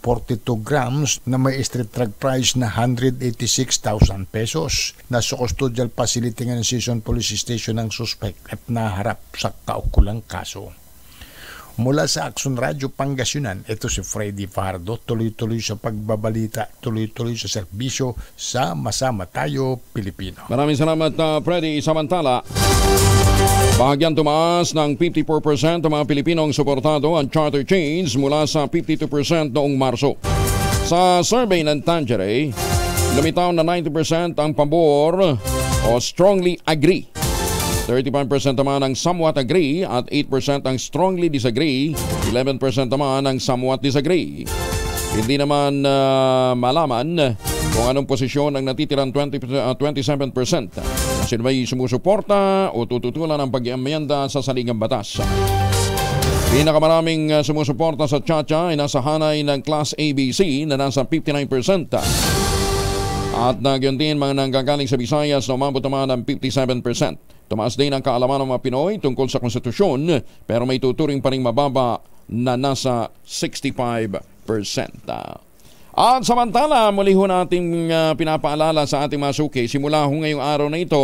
grams na may street drug price na 186,000 pesos. Nasa custodial facility ng Sison Police Station ang suspect at naharap sa kaukulang kaso. Mula sa Action Radio Pangasinan, ito si Freddy Fardo, tuloy-tuloy sa pagbabalita, tuloy-tuloy sa serbisyo sa Masama Tayo, Pilipino. Maraming salamat, Freddy. Samantala, bahagyang tumaas ng 54% ng mga Pilipinong suportado ang charter change mula sa 52% noong Marso. Sa survey ng Tangeray, lumitaw na 90% ang pabor o strongly agree. 35% naman ang somewhat agree at 8% ang strongly disagree, 11% naman ang somewhat disagree. Hindi naman malaman kung anong posisyon ang natitirang 27%. Sino may sumusuporta o tututulan ng pag-iamyenda sa saligang batas. Pinakamaraming sumusuporta sa Chacha ay nasa hanay ng Class ABC na nasa 59%. At nagyon din mga nanggagaling sa Visayas na umabot naman ng 57%. Tumaas din ang kaalaman ng mga Pinoy tungkol sa konstitusyon pero may tuturing pa rin mababa na nasa 65%. At samantala, muli ho nating pinapaalala sa ating mga suki, simula ho ngayong araw na ito,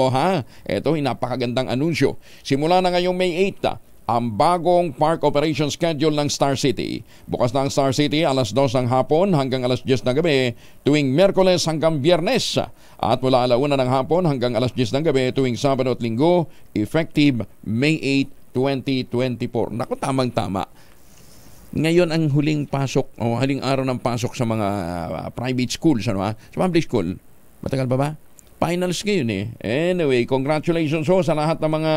ito ay napakagandang anunsyo. Simula na ngayong May 8, ang bagong park operation schedule ng Star City. Bukas na ang Star City alas 2 ng hapon hanggang alas 10 ng gabi tuwing Miyerkules hanggang Biyernes. At mula alauna ng hapon hanggang alas 10 ng gabi tuwing Sabado at Linggo, effective May 8, 2024. Naku, tamang-tama. Ngayon ang huling pasok o huling araw ng pasok sa mga private schools, Sa public school. Matagal ba? Finals ngayon eh. Anyway, congratulations sa lahat ng mga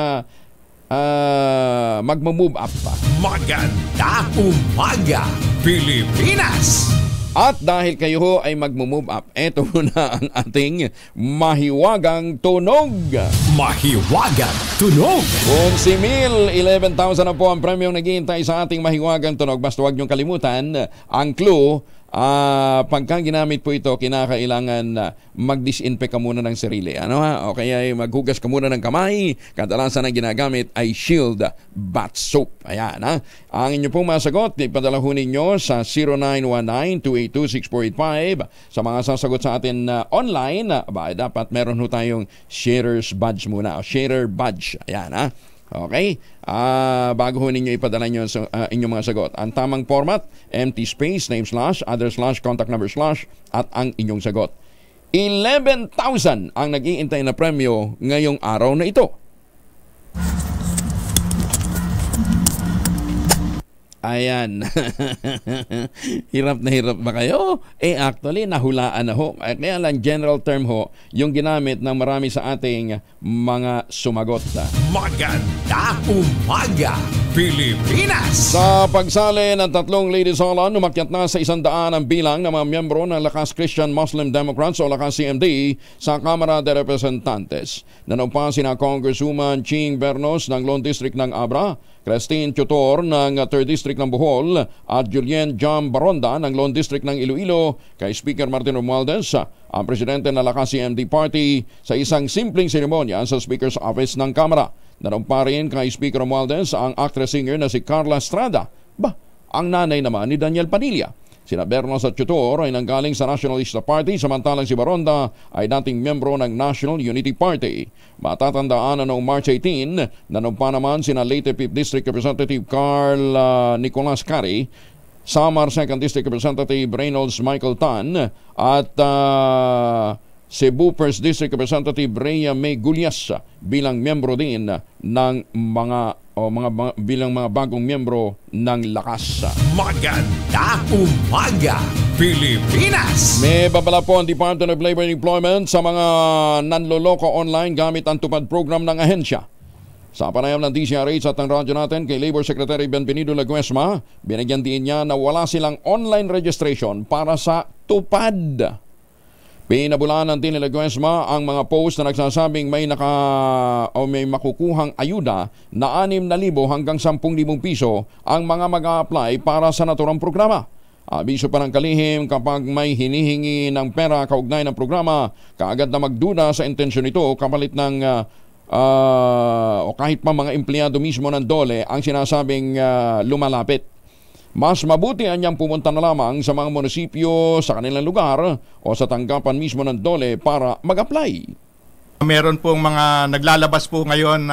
magmo-move up pa. Maganda umaga, Pilipinas! At dahil kayo ho ay magmo-move up, eto na ang ating mahiwagang tunog. Mahiwagang tunog! Kung si Mil, 11,000 na po ang premyong naghihintay sa ating mahiwagang tunog. Basta huwag niyong kalimutan, ang clue, pagka ginamit po ito, kinakailangan mag-disinfect ka muna ng sarili. O kaya maghugas ka muna ng kamay. Kadalasan ang ginagamit ay Shield Bath Soap. Ayan, Ang inyo pong masagot, ipadala ho ninyo sa 0919-282-6485. Sa mga sasagot sa atin online, dapat meron ho tayong Sharer's Badge muna. Sharer Badge. Ayan, Okay? Bago ho ninyo ipadala nyo sa inyong mga sagot. Ang tamang format, empty space, name slash, other slash, contact number slash, at ang inyong sagot. 11,000 ang nag-iintay na premyo ngayong araw na ito. Ayan. Hirap na hirap ba kayo? Actually, nahulaan na ho. Kaya lang, general term ho, yung ginamit ng marami sa ating mga sumagot. Maganda umaga, Pilipinas! Sa pagsali ng 3 ladies hall, umakyat na sa 100 ang bilang ng mga miyembro ng Lakas Christian Muslim Democrats o Lakas CMD sa Kamara de Representantes. Nanumpa sina Congresswoman Ching Bernos ng Lone District ng Abra, Christine Tutor ng 3rd District ng Bohol at Julien Jam Baronda ng Lone District ng Iloilo kay Speaker Martin Romualdez, ang presidente ng Lakas CMD Party, sa isang simpleng seremonya sa Speaker's Office ng Kamara. Nanumpa rin kay Speaker Romualdez ang actress-singer na si Carla Estrada, ang nanay naman ni Daniel Padilla. Sina Bernos at Tutor ay nanggaling sa Nationalista Party, samantalang si Baronda ay dating miyembro ng National Unity Party. Matatandaan na noong March 18, nanumpa naman sina Leyte 5th District Representative Carl Nicolas Cari, Samar 2nd District Representative Reynolds Michael Tan, at Cebu 1st District Representative Rhea May Gulyas bilang miyembro din ng bilang mga bagong miyembro ng Lakas. Maganda umaga, Pilipinas! May babala po ang Department of Labor and Employment sa mga nanloloko online gamit ang tupad program ng ahensya. Sa panayam ng DCRH at ng radyo natin kay Labor Secretary Benvenido Laguesma, binigyan din niya na wala silang online registration para sa tupad. Pinabulaanan din ni Laguesma ang mga post na nagsasabing may makukuhang ayuda na 6,000 hanggang 10,000 piso ang mga mag-a-apply para sa naturang programa. Abiso pa ng kalihim kapag may hinihingi ng pera kaugnay ng programa, kaagad na magduda sa intensyon nito kapalit ng o kahit pa mga empleyado mismo ng DOLE ang sinasabing lumalapit. Mas mabuti anyang pumunta na lamang sa mga munisipyo sa kanilang lugar o sa tanggapan mismo ng DOLE para mag-apply. Meron pong mga naglalabas po ngayon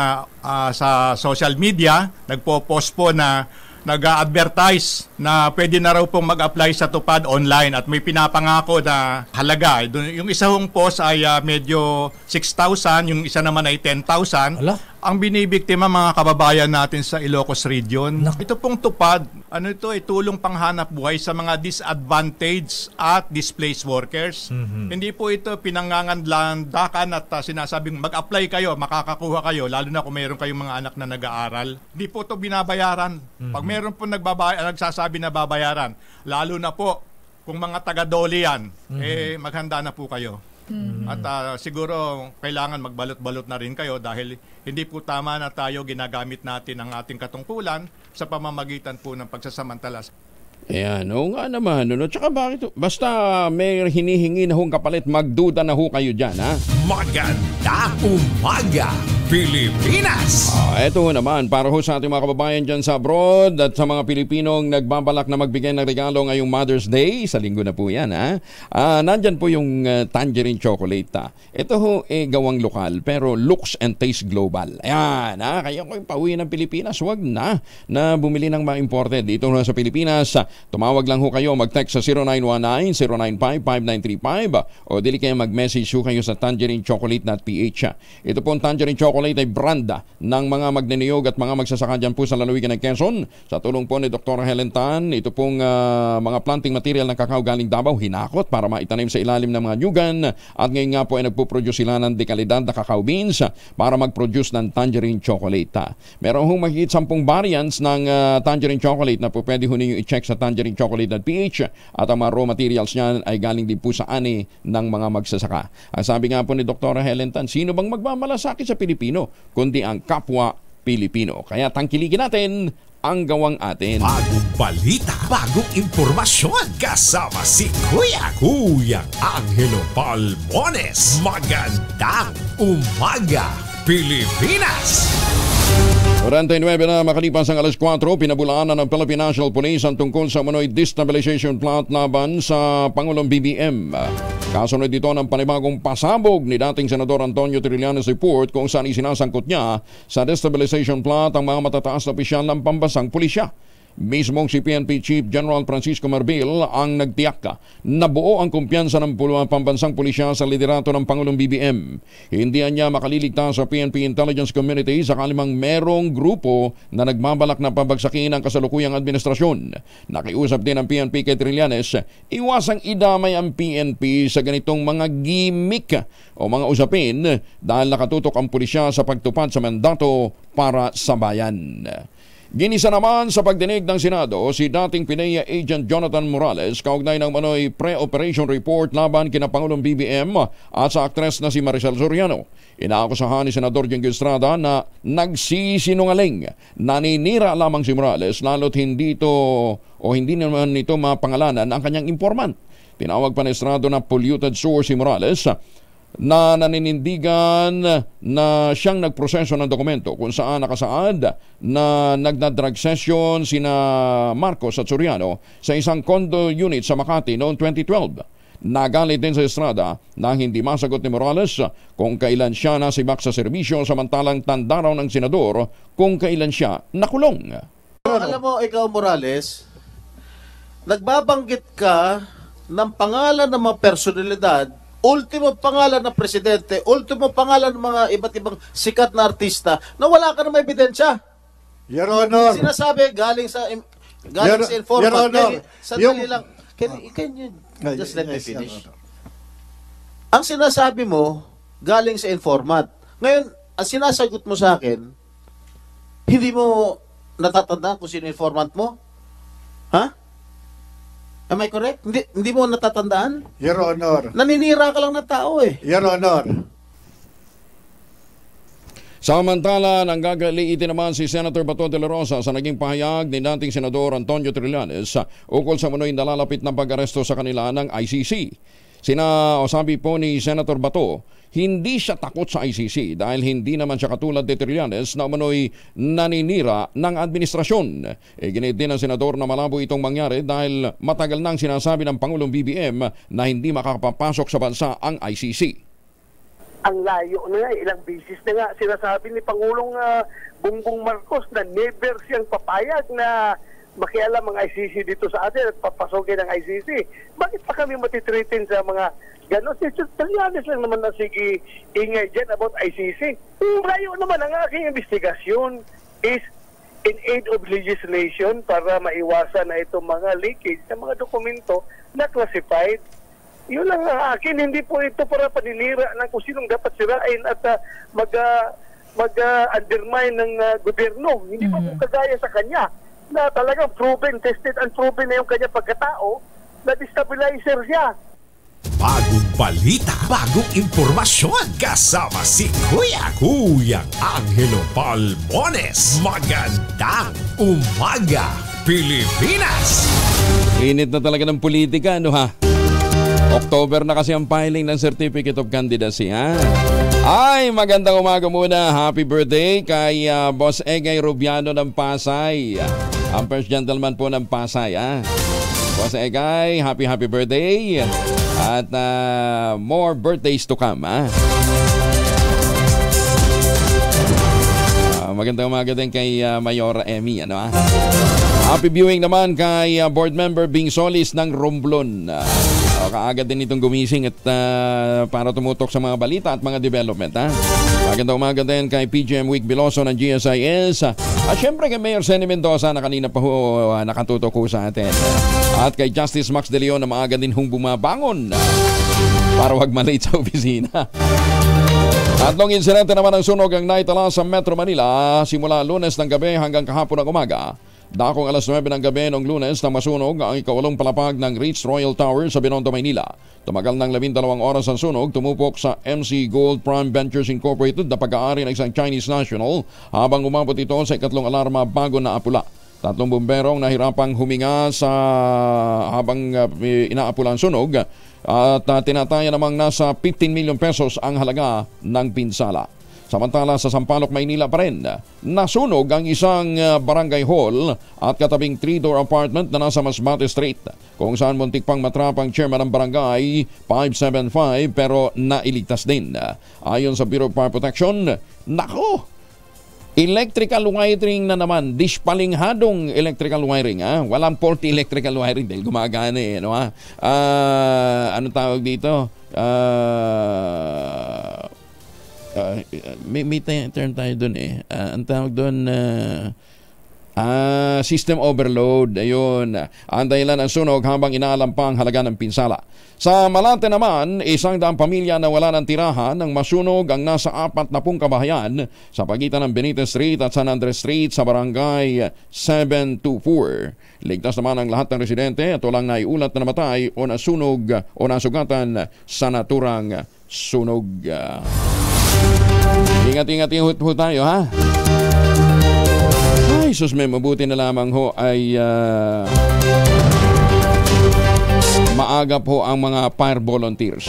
sa social media, nagpo-post po na nag-a-advertise na pwede na raw pong mag-apply sa tupad online at may pinapangako na halaga. Yung isa hong post ay medyo 6,000, yung isa naman ay 10,000. Ang binibiktima mga kababayan natin sa Ilocos Region. Ito pong tupad, ito ay tulong panghanap buhay sa mga disadvantaged at displaced workers. Hindi po ito pinanganganlandakan at sinasabing mag-apply kayo, makakakuha kayo, lalo na kung mayroon kayong mga anak na nag-aaral. Hindi po ito binabayaran. Pag mayroon po nagsasabi na babayaran, lalo na po kung mga taga-DOLE yan, maghanda na po kayo. At siguro kailangan magbalot-balot na rin kayo dahil hindi po tama na tayo ginagamit natin ang ating katungkulan sa pamamagitan po ng pagsasamantalas. Ayan, oo nga naman. Tsaka bakit? Basta may hinihingi na hong kapalit, magduda na ho kayo dyan, ha? Maganda umaga, Pilipinas! Ito naman, para ho sa ating mga kababayan dyan sa abroad at sa mga Pilipinong nagbabalak na magbigay ng regalo ngayong Mother's Day, sa linggo na po yan, ha? Nandyan po yung tangerine chocolate. Ito ho, gawang lokal, pero looks and taste global. Ayan, ha? Kaya kung pauwi ng Pilipinas, wag na bumili ng mga imported. Dito na sa Pilipinas, tumawag lang ho kayo, mag-text sa 0919-095-5935 o dili kayo mag-message ho kayo sa tangerinechocolate.ph. Ito po ang Tangerine Chocolate ay branda ng mga magniniyog at mga magsasaka dyan po sa lalawigan ng Quezon. Sa tulong po ni Dr. Helen Tan, ito pong mga planting material ng kakao galing Davao, hinakot para maitanim sa ilalim ng mga nyugan at ngayon nga po ay nagpuproduce sila ng dekalidad na kakao beans para mag-produce ng Tangerine Chocolate. Meron hong mahigit 10 variants ng Tangerine Chocolate na po pwede ho ninyo i-check sa tangerinechocolate.ph at ang mga raw materials niyan ay galing din po sa ani ng mga magsasaka. Ang sabi nga po ni Dr. Helen Tan, sino bang magmamalasakit sa Pilipino kundi ang kapwa Pilipino? Kaya tangkiligin natin ang gawang atin. Bagong balita, bagong impormasyon, kasama si Kuya Angelo Palmones. Magandang umaga, Pilipinas! 49 na makalipas ang alas 4, pinabulaanan ng Philippine National Police ang tungkol sa umano'y destabilization plot laban sa Pangulong BBM. Kasunod dito ng panibagong pasabog ni dating Senador Antonio Trillanes report kung saan isinasangkot niya sa destabilization plot ang mga matataas na opisyal ng pambansang pulisya. Mismong si PNP Chief General Francisco Marbil ang nagtiyak na buo ang kumpiyansa ng pambansang pulisya sa liderato ng Pangulong BBM. Hindi niya makaliligtas sa PNP Intelligence Community sakaling merong grupo na nagbabalak na pabagsakin ang kasalukuyang administrasyon. Nakiusap din ang PNP kay Trillanes, iwasang idamay ang PNP sa ganitong mga gimmick o mga usapin dahil nakatutok ang pulisya sa pagtupad sa mandato para sa bayan. Ginisa naman sa pagdinig ng Senado si dating PIDEA Agent Jonathan Morales kaugnay ng manoy pre-operation report laban kina Pangulong BBM at sa aktres na si Maricel Soriano. Inaakusahan ni Senador Jengo Estrada na nagsisinungaling. Naninira lamang si Morales lalo't hindi naman ito mapangalanan ang kanyang informant. Tinawag pa ni Estrada na polluted source si Morales na naninindigan na siyang nagproseso ng dokumento kung saan nakasaad na nagna-drug session sina Marcos at Soriano sa isang condo unit sa Makati noong 2012. Nagalit din sa Estrada na hindi masagot ni Morales kung kailan siya nasibak sa serbisyo samantalang tanda raw ng senador kung kailan siya nakulong. Alam mo, ikaw Morales, nagbabanggit ka ng pangalan ng mga personalidad ultimo pangalan ng presidente, ultimo pangalan ng mga iba't ibang sikat na artista na wala ka na may ebidensya. Your Honor. Sinasabi galing sa informant. Your Honor. Sandali lang. Can you just let me finish? Ang sinasabi mo, galing sa informant. Ngayon, ang sinasagot mo sa akin, hindi mo natatandaan kung sino informant mo? Ha? Am I correct? Hindi mo natatandaan? Your Honor. Naninira ka lang ng tao eh. Your Honor. Samantala, nanggagaliitin naman si Senator Bato de la Rosa sa naging pahayag ni dating Senador Antonio Trillanes ukol sa munoy nalalapit ng pag-aresto sa kanila ng ICC. Sabi po ni Senator Bato, hindi siya takot sa ICC dahil hindi naman siya katulad ni Trillanes na umano'y naninira ng administrasyon. Ginit din ng Senador na malabo itong mangyari dahil matagal nang sinasabi ng Pangulong BBM na hindi makakapapasok sa bansa ang ICC. Ang layo na nga, ilang bisis na nga sinasabi ni Pangulong Bongbong Marcos na never siyang papayag na makialam ang ICC dito sa atin at papasokin ng ICC. Bakit pa kami matitreatin sa mga gano'n? Trillanes lang naman na sige ingay dyan about ICC. Layo naman ang aking investigasyon is in aid of legislation para maiwasan na itong mga leakage ng mga dokumento na classified. Yun lang ang akin, hindi po ito para paninira ng kung sinong dapat sirain at mag-undermine ng gobyerno. Hindi pa po kagaya sa kanya na talagang proven, tested and proven na yung kanya pagkatao na destabilizer siya. Bagong balita, bagong impormasyon, kasama si Kuyang Angelo Palmones. Magandang umaga, Pilipinas! Init na talaga ng politika, ano ha? October na kasi ang filing ng Certificate of Candidacy, ha? Ay, magandang umaga muna. Happy birthday kay Boss Egay Rubiano ng Pasay. Ang first gentleman po ng Pasay, ha? Boss Egay, happy birthday. At more birthdays to come, ha? Magandang umaga din kay Mayora Emmy, ano ha? Happy viewing naman kay board member Bing Solis ng Romblon. Kaagad din itong gumising at para tumutok sa mga balita at mga development, ha? Magandang umaga din kay PGM Week Biloso ng GSIS. At syempre kay Mayor Senny Mendoza na kanina pa ho nakatutok ho sa atin. At kay Justice Max De Leon na maaga din hong bumabangon para wag malate sa opisina. Tatlong insidente naman ang sunog ang naitala sa Metro Manila simula Lunes ng gabi hanggang kahapon ng umaga. Dakong alas 9 ng gabi noong Lunes na masunog ang ikawalong palapag ng Reach Royal Tower sa Binondo, Maynila. Tumagal ng 12 oras ang sunog, tumupok sa MC Gold Prime Ventures Incorporated na pag-aari ng isang Chinese national habang umabot ito sa ikatlong alarma bago na apula. Tatlong bumberong nahirapang huminga habang inaapula ang sunog at tinataya namang nasa 15 million pesos ang halaga ng pinsala. Samantala sa Sampaloc, Maynila pa rin, nasunog ang isang barangay hall at katabing 3-door apartment na nasa Masbate Street kung saan muntik pang matrapang chairman ng barangay 575 pero nailigtas din. Ayon sa Bureau of Fire Protection, nako! Electrical wiring na naman, dispalinghadong electrical wiring, ha? Walang faulty electrical wiring dahil gumagana eh, no, ha? Anong tawag dito? May term tayo dun eh. Ang tawag dun, system overload. Ayun. Ang dahilan ng sunog habang inaalam pa ang halaga ng pinsala. Sa Malate naman, 100 pamilya na wala ng tirahan nang masunog ang nasa 40 kabahayan sa pagitan ng Benitez Street at San Andres Street sa barangay 724. Ligtas naman ang lahat ng residente at walang naiulat na namatay o nasunog o nasugatan sa naturang sunog. Ingat-ingat ho tayo, ha? Ay, sus, may mabuti na lamang ho ay maagap ho ang mga fire volunteers.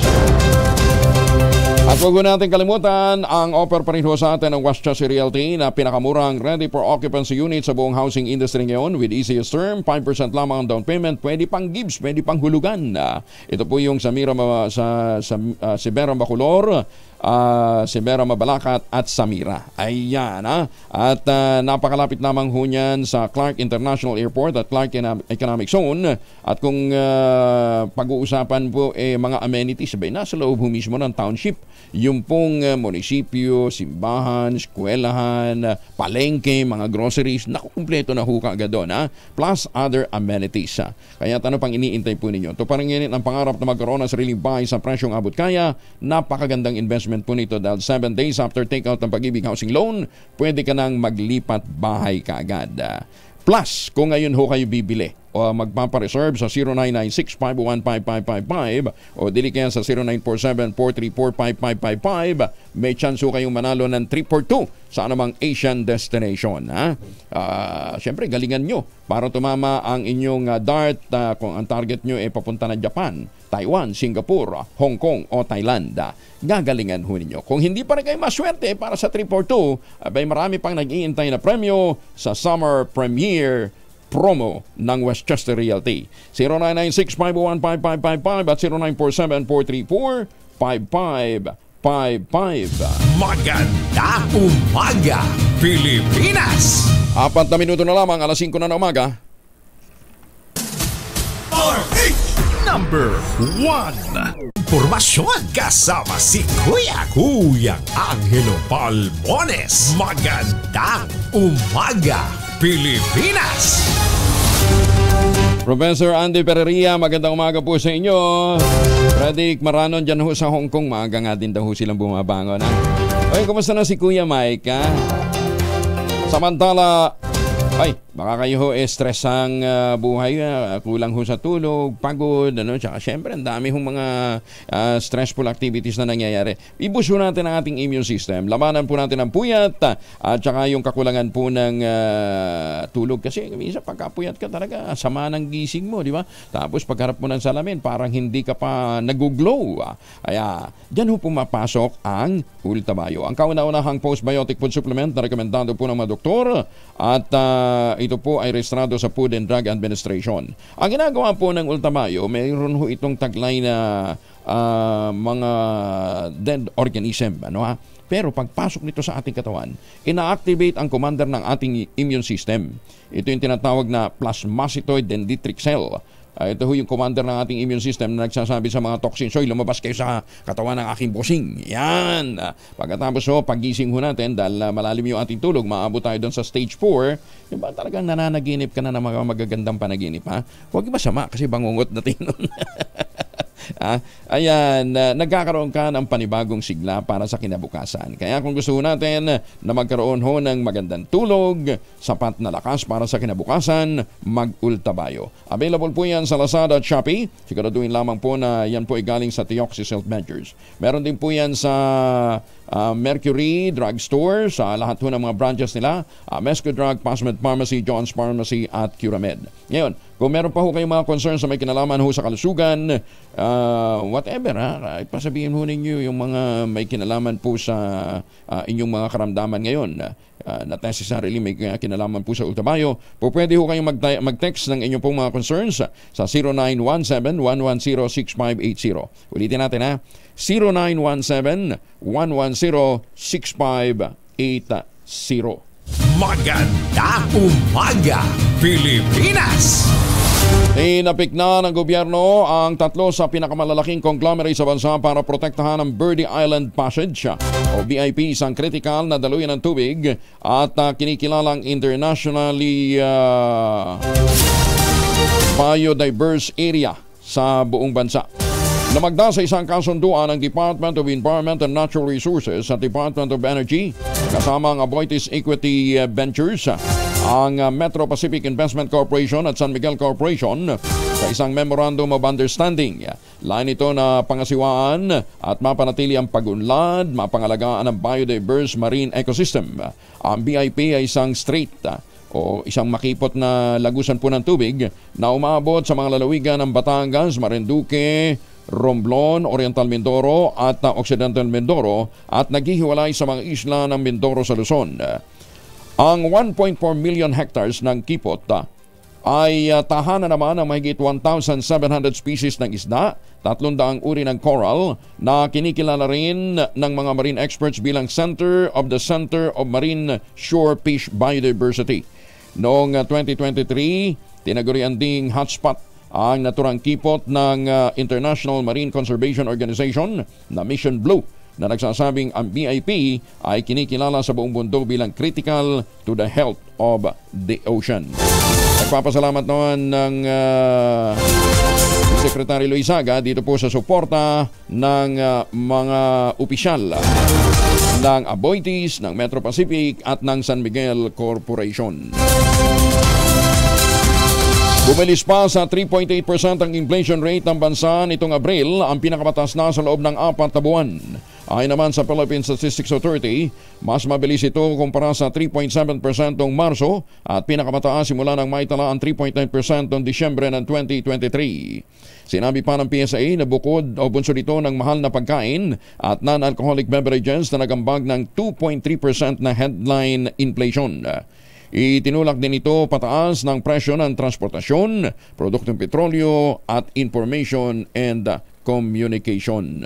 At huwag natin kalimutan ang offer pa rin ho sa atin ng Westchester Realty na pinakamurang ready for occupancy unit sa buong housing industry ngayon with easiest term, 5% lamang ang down payment, pwede pang gives, pwede pang hulugan. Ito po yung sa Sibera Bacolor Severa Mabalacat at Samira. Ayan, At napakalapit namang ho niyan sa Clark International Airport at Clark Economic Zone. At kung pag-uusapan po mga amenities, nasa loob ho mismo ng township. Yung pong munisipyo, simbahan, eskwelahan, palengke, mga groceries, kumpleto na ho kaagad doon. Plus other amenities. Kaya ano pang iniintay po ninyo? Ito parang yan ang pangarap na magkaroon ng sariling bahay sa presyong abot kaya. Napakagandang investment po nito dahil 7 days after takeout ng Pag-ibig Housing Loan, pwede ka nang maglipat bahay kaagad. Plus, kung ngayon ho kayo bibili o magpapareserve sa 0996-501-5555 o dili kaya sa 0947-434-5555, may chance ho kayong manalo ng 3-for-2 sa anumang Asian destination. Siyempre, galingan nyo para tumama ang inyong dart kung ang target nyo ay papunta na Japan, Taiwan, Singapore, Hong Kong o Thailand. Gagalingan ho ninyo. Kung hindi pa rin kayo maswerte para sa 3-for-2, marami pang nag-iintay na premyo sa Summer Premiere promo ng Westchester Realty. 0996-501-5555 at 0947-434-5555. Magandang umaga, Pilipinas! 4 na minuto na lamang, alas 5 na ng umaga. Number 1. Impormasyon kasama si Kuyang Angelo Palmones. Magandang umaga, Pilipinas! Professor Andy Pereira, magandang umaga po sa inyo. Frederick Maranon dyan ho sa Hong Kong, maaga nga din daw ho silang bumabangon. Okay, kumusta na si Kuya Mike? Samantala, baka kayo ho stress ang buhay, kulang ho sa tulog, pagod, tsaka syempre ang dami hong mga stressful activities na nangyayari. Ibuso natin ang ating immune system, labanan po natin ang puyat at tsaka yung kakulangan po ng tulog kasi minsan pagkapuyat ka talaga, sama ng gising mo, di ba? Tapos pagharap mo ng salamin, parang hindi ka pa nag-glow. Kaya dyan ho pumapasok ang Ultabayo, ang kauna-unahang postbiotic food supplement na rekomendado po ng mga doktor at ito po ay rehistrado sa Food and Drug Administration. Ang ginagawa po ng Ultamayo, mayroon ho itong taglay na mga dead organism. Pero pagpasok nito sa ating katawan, ina-activate ang commander ng ating immune system. Ito yung tinatawag na plasmacytoid dendritic cell. Ito ho yung commander ng ating immune system na nagsasabi sa mga toxins, lumabas kayo sa katawan ng aking bossing. Yan. Pagkatapos pagising ho natin, dahil malalim yung ating tulog, maabot tayo doon sa stage 4, yung ba talagang nananaginip ka na ng mga magagandang panaginip, Huwag masama kasi bangungot natin nun. Ayan, nagkakaroon ka ng panibagong sigla para sa kinabukasan. Kaya kung gusto natin na magkaroon ho ng magandang tulog, sapat na lakas para sa kinabukasan, mag-Ultabayo. Available po yan sa Lazada at Shopee. Siguraduhin lamang po na yan po ay galing sa Teoxy Health Measures. Meron din po yan sa Mercury Drugstore, sa lahat po ng mga branches nila, Mesco Drug, Pasmed Pharmacy, John's Pharmacy at Curamed. Ngayon, kung meron pa ho kayong mga concerns na may kinalaman ho sa kalusugan, whatever, pasabihin ho ninyo yung mga may kinalaman po sa inyong mga karamdaman ngayon na necessarily may kinalaman po sa Ultabayo, pwede ho kayong mag-text ng inyong pong mga concerns sa 0917-110-6580. Ulitin natin, 0917-110-6580. Magandang umaga, Pilipinas! Inapik na ng gobyerno ang 3 sa pinakamalalaking conglomerate sa bansa para protektahan ang Birdie Island Passage o BIP, isang kritikal na daluyan ng tubig at kinikilalang internationally biodiverse area sa buong bansa. Namagda sa isang kasunduan ng Department of Environment and Natural Resources at Department of Energy kasama ang Aboitiz Equity Ventures, ang Metro Pacific Investment Corporation at San Miguel Corporation sa isang Memorandum of Understanding. Lain ito na pangasiwaan at mapanatili ang pag-unlad, mapangalagaan ang biodiverse marine ecosystem. Ang BIP ay isang strait o isang makipot na lagusan po ng tubig na umaabot sa mga lalawigan ng Batangas, Marinduque, Romblon, Oriental Mindoro at Occidental Mindoro at naghihiwalay sa mga isla ng Mindoro sa Luzon. Ang 1.4 million hectares ng kipot ay tahanan naman ng mahigit 1,700 species ng isda, 300 uri ng coral na kinikilala rin ng mga marine experts bilang Center of Marine Shore Fish Biodiversity. Noong 2023, tinagurian ding hotspot ang naturang kipot ng International Marine Conservation Organization na Mission Blue, na nagsasabing ang BIP ay kinikilala sa buong mundo bilang critical to the health of the ocean. Nagpapasalamat noon ng Secretary Luisaga dito po sa suporta ng mga opisyal ng Aboitiz, ng Metro Pacific at ng San Miguel Corporation. Bumilis pa sa 3.8% ang inflation rate ng bansa nitong Abril, ang pinakamataas na sa loob ng 4 na buwan. Ayon naman sa Philippine Statistics Authority, mas mabilis ito kumpara sa 3.7% noong Marso at pinakamataas simula ng maitala ang 3.9% noong Disyembre ng 2023. Sinabi pa ng PSA na bukod o bunso dito ng mahal na pagkain at non-alcoholic beverages na nagambag ng 2.3% na headline inflation. Itinulak din ito pataas ng presyo ng transportasyon, produktong petrolyo at information and communication.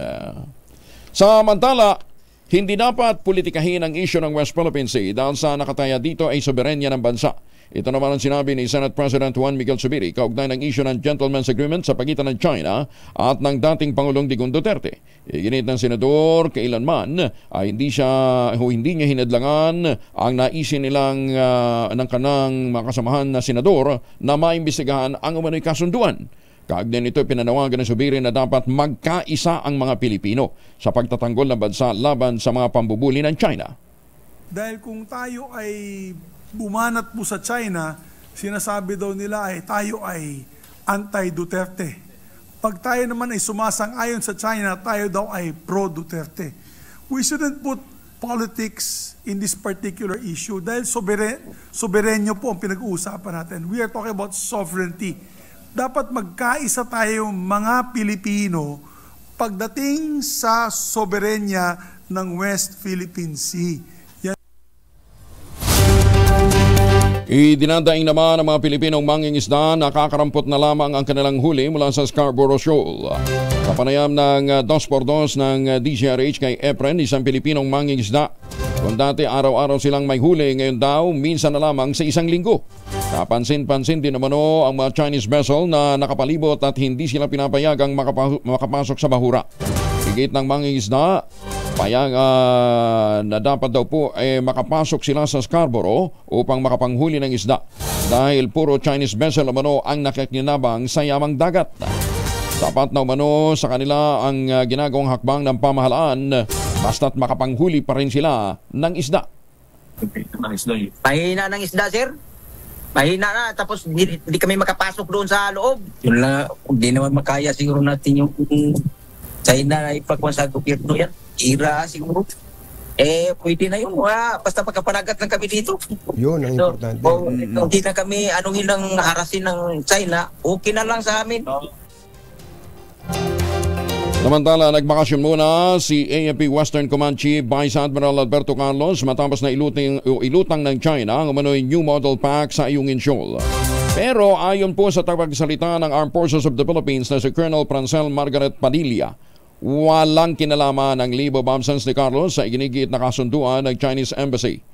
Samantala, hindi dapat politikahin ang isyu ng West Philippine Sea dahil sa nakataya dito ay soberenya ng bansa. Ito naman ang sinabi ni Senate President Juan Miguel Zubiri kaugnay ng isyu ng Gentleman's Agreement sa pagitan ng China at ng dating Pangulong Digong Duterte. Iginit ng senador kailanman ay hindi niya hinadlangan ang naisin nilang ng kanang makasamahan na senador na maimbestigahan ang umano'y kasunduan. Kaugnay nito, pinanawagan ng Zubiri na dapat magkaisa ang mga Pilipino sa pagtatanggol ng bansa laban sa mga pambubuli ng China. Dahil kung tayo ay bumanat po sa China, sinasabi daw nila ay tayo ay anti-Duterte. Pag tayo naman ay sumasang-ayon sa China, tayo daw ay pro-Duterte. We shouldn't put politics in this particular issue dahil soberenyo po ang pinag-uusapan natin. We are talking about sovereignty. Dapat magkaisa tayo mga Pilipino pagdating sa soberenya ng West Philippine Sea. Idinadaing naman ng mga Pilipinong mangingisda na kakarampot na lamang ang kanilang huli mula sa Scarborough Shoal. Kapanayam ng 2x2 ng DZRH kay Efren, isang Pilipinong mangingisda. Kung dati araw-araw silang may huli, ngayon daw minsan na lamang sa isang linggo. Napansin-pansin din naman ang mga Chinese vessel na nakapalibot at hindi sila pinapayagang makapasok sa bahura. Higit ng mangingisda, na dapat daw po makapasok sila sa Scarborough upang makapanghuli ng isda dahil puro Chinese vessel umano ang nakikinabang sa yamang dagat. Sapat na umano sa kanila ang ginagawang hakbang ng pamahalaan basta't makapanghuli pa rin sila ng isda. Mahina ng isda, sir. Mahina na, tapos hindi kami makapasok doon sa loob. Yun lang, hindi naman makaya siguro natin yung China na ipagkuhan sa gobyerno yan. Ira siguro. Pwede na yun. Basta pagkapanagat lang kami dito. Yun ang importante. Hindi na kami anuhin ng harasin ng China, okay na lang sa amin. Samantala, nagbakasyon muna si AFP Western Command Chief Vice Admiral Alberto Carlos matapos na ilutang ng China ang umano'y new model pack sa Ayungin Shoal. Pero ayon po sa tagapagsalita ng Armed Forces of the Philippines na si Colonel Francel Margaret Padilla, walang kinalaman ang leave of absence ni Carlos sa iginigit na kasunduan ng Chinese Embassy.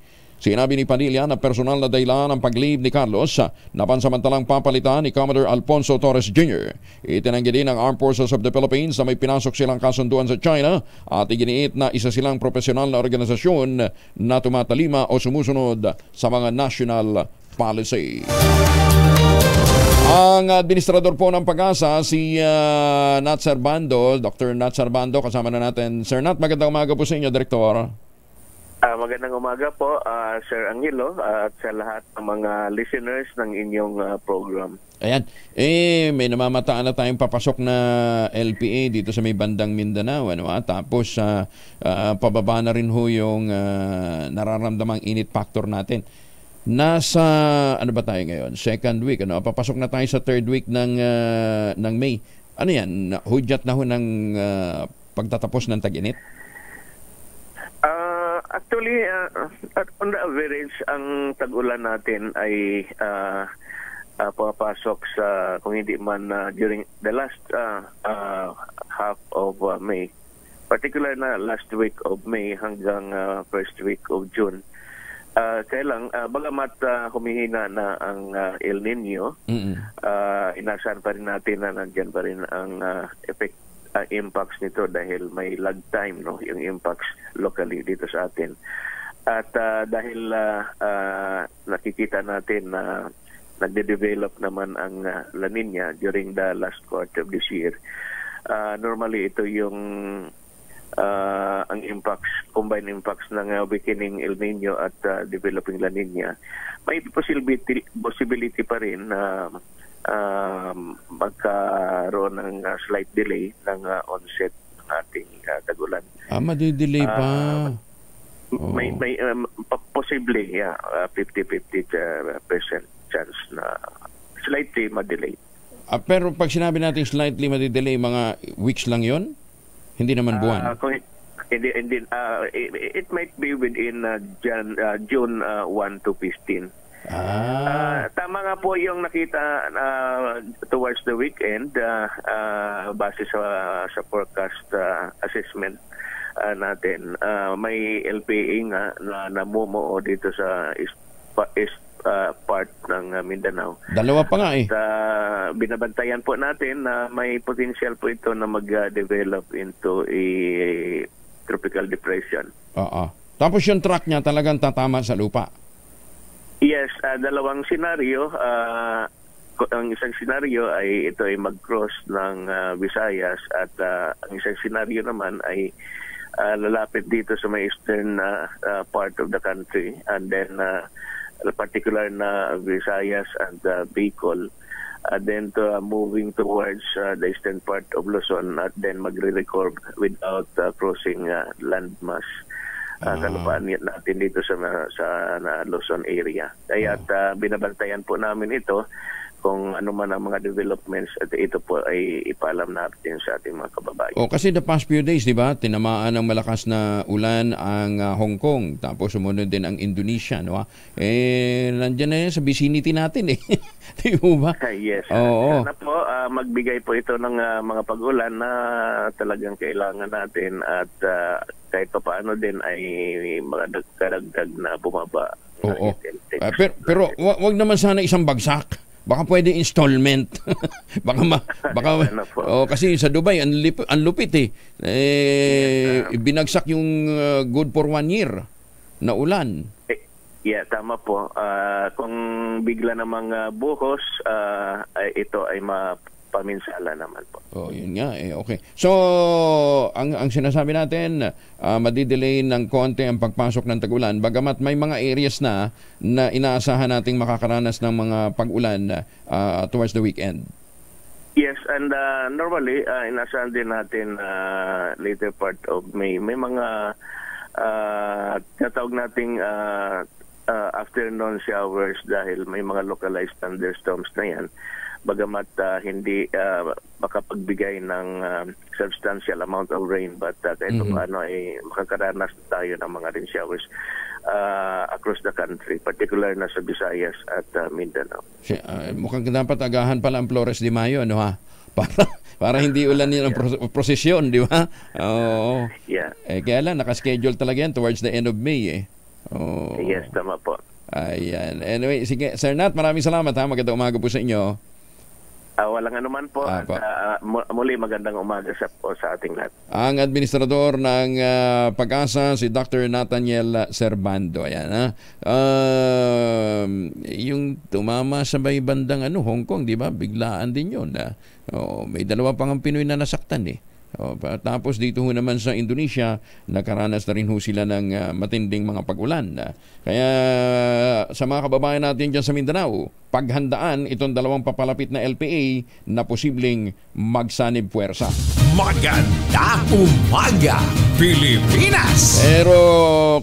Sinabi ni Padilla na personal na dahilan ang pag-leave ni Carlos na pansamantalang papalitan ni Commodore Alfonso Torres Jr. Itinanggi din ng Armed Forces of the Philippines na may pinasok silang kasunduan sa China at iginiit na isa silang profesional na organisasyon na tumatalima o sumusunod sa mga national policy. Ang administrador po ng Pag-asa, si Nat Serbando, Dr. Nat Serbando, kasama na natin. Sir Nat, magandang umaga po sa inyo, Direktor. Magandang umaga po, Sir Angelo, at sa lahat ng mga listeners ng inyong program. Ayan. May namamataan na tayong papasok na LPA dito sa may bandang Mindanao. Tapos, pababa na rin ho yung nararamdamang init factor natin. Nasa, ano ba tayo ngayon? Second week, papasok na tayo sa third week ng May. Ano yan? Hudyat na ho ng pagtatapos ng tag-init? Actually, on the average, ang tag-ulan natin ay pumapasok sa, kung hindi man during the last half of May, particular na last week of May hanggang first week of June. Kaya lang, bagamat humihina na ang El Nino, inasahan pa rin natin na nandyan pa rin ang impacts nito dahil may lag time, no, yung impacts locally dito sa atin. At dahil nakikita natin na nagde-develop naman ang La Nina during the last quarter of this year, normally ito yung ang impacts, combined impacts ng weakening El Nino at developing La Nina. May possibility pa rin na magkaroon ng slight delay ng onset ng ating tagulan. Madidelay pa. May possibly 50-50% chance na slightly ma-delay. Pero pag sinabi natin slightly ma-delay, mga weeks lang yon? Hindi naman buwan? It might be within June 1 to 15. Tama nga po yung nakita towards the weekend base sa forecast assessment natin. May LPA nga na namumuo dito sa east part ng Mindanao. Dalawa pa nga eh. At binabantayan po natin na may potential po ito na mag-develop into a tropical depression. Tapos yung track niya talagang tatama sa lupa. Yes, dalawang senaryo. Ang isang senaryo ay ito ay mag-cross ng Visayas at ang isang senaryo naman ay lalapit dito sa may eastern part of the country, and then particular na Visayas and Bicol, then moving towards the eastern part of Luzon at then magre-record without crossing landmass. Kalupaan natin dito sa Luzon area. Kaya binabantayan po namin ito kung ano man ang mga developments at ito po ay ipaalam natin sa ating mga kababayan. Kasi the past few days, di ba, tinamaan ng malakas na ulan ang Hong Kong, tapos sumunod din ang Indonesia, no? Nandiyan na yan sa vicinity natin eh. Di ba? Yes. Oo. Sana po magbigay po ito ng mga pag-ulan na talagang kailangan natin at kahit pa paano din ay mga karagdag na bumaba. Oo. Pero wag naman sana isang bagsak. Baka pwede installment. Kasi sa Dubai ang lupit eh. Binagsak yung good for 1 year na ulan. Yeah, tama po. Kung bigla namang buhos, ito ay paminsala naman po. Yun nga eh. Okay. So, ang sinasabi natin, madidelay ng konti ang pagpasok ng tag-ulan, bagamat may mga areas na inaasahan nating makakaranas ng mga pag-ulan towards the weekend. Yes, and normally, inaasahan din natin later part of May. May mga tatawag nating afternoon showers dahil may mga localized thunderstorms na yan. Bagamat hindi makapagbigay ng substantial amount of rain, but kahit paano ay makakaranas tayo ng mga rain showers across the country, particular na sa Visayas at Mindanao. Mukhang dapat agahan pala ang Flores de Mayo, ano ha? Para hindi ulan yun ang prosesyon, di ba? Oo. Yeah. Kaya lang, nakaschedule talaga yan towards the end of May eh. Yes, tama po. Ayan. Anyway, sige, Sir Nat, maraming salamat ha. Magandang umaga po sa inyo. Walang anuman po. Muli magandang umaga sa ating lahat. Ang administrador ng Pag-asa, si Dr. Nathaniel Servando. Ayan, ha? Yung tumama sa may bandang Hong Kong, di ba? Biglaan din yun. May dalawa pang Pinoy na nasaktan eh. Tapos dito naman sa Indonesia, nakaranas na rin sila ng matinding mga pag-ulan. Kaya sa mga kababayan natin dyan sa Mindanao, paghandaan itong dalawang papalapit na LPA na posibleng magsanib puwersa. Maganda umaga, Pilipinas! Pero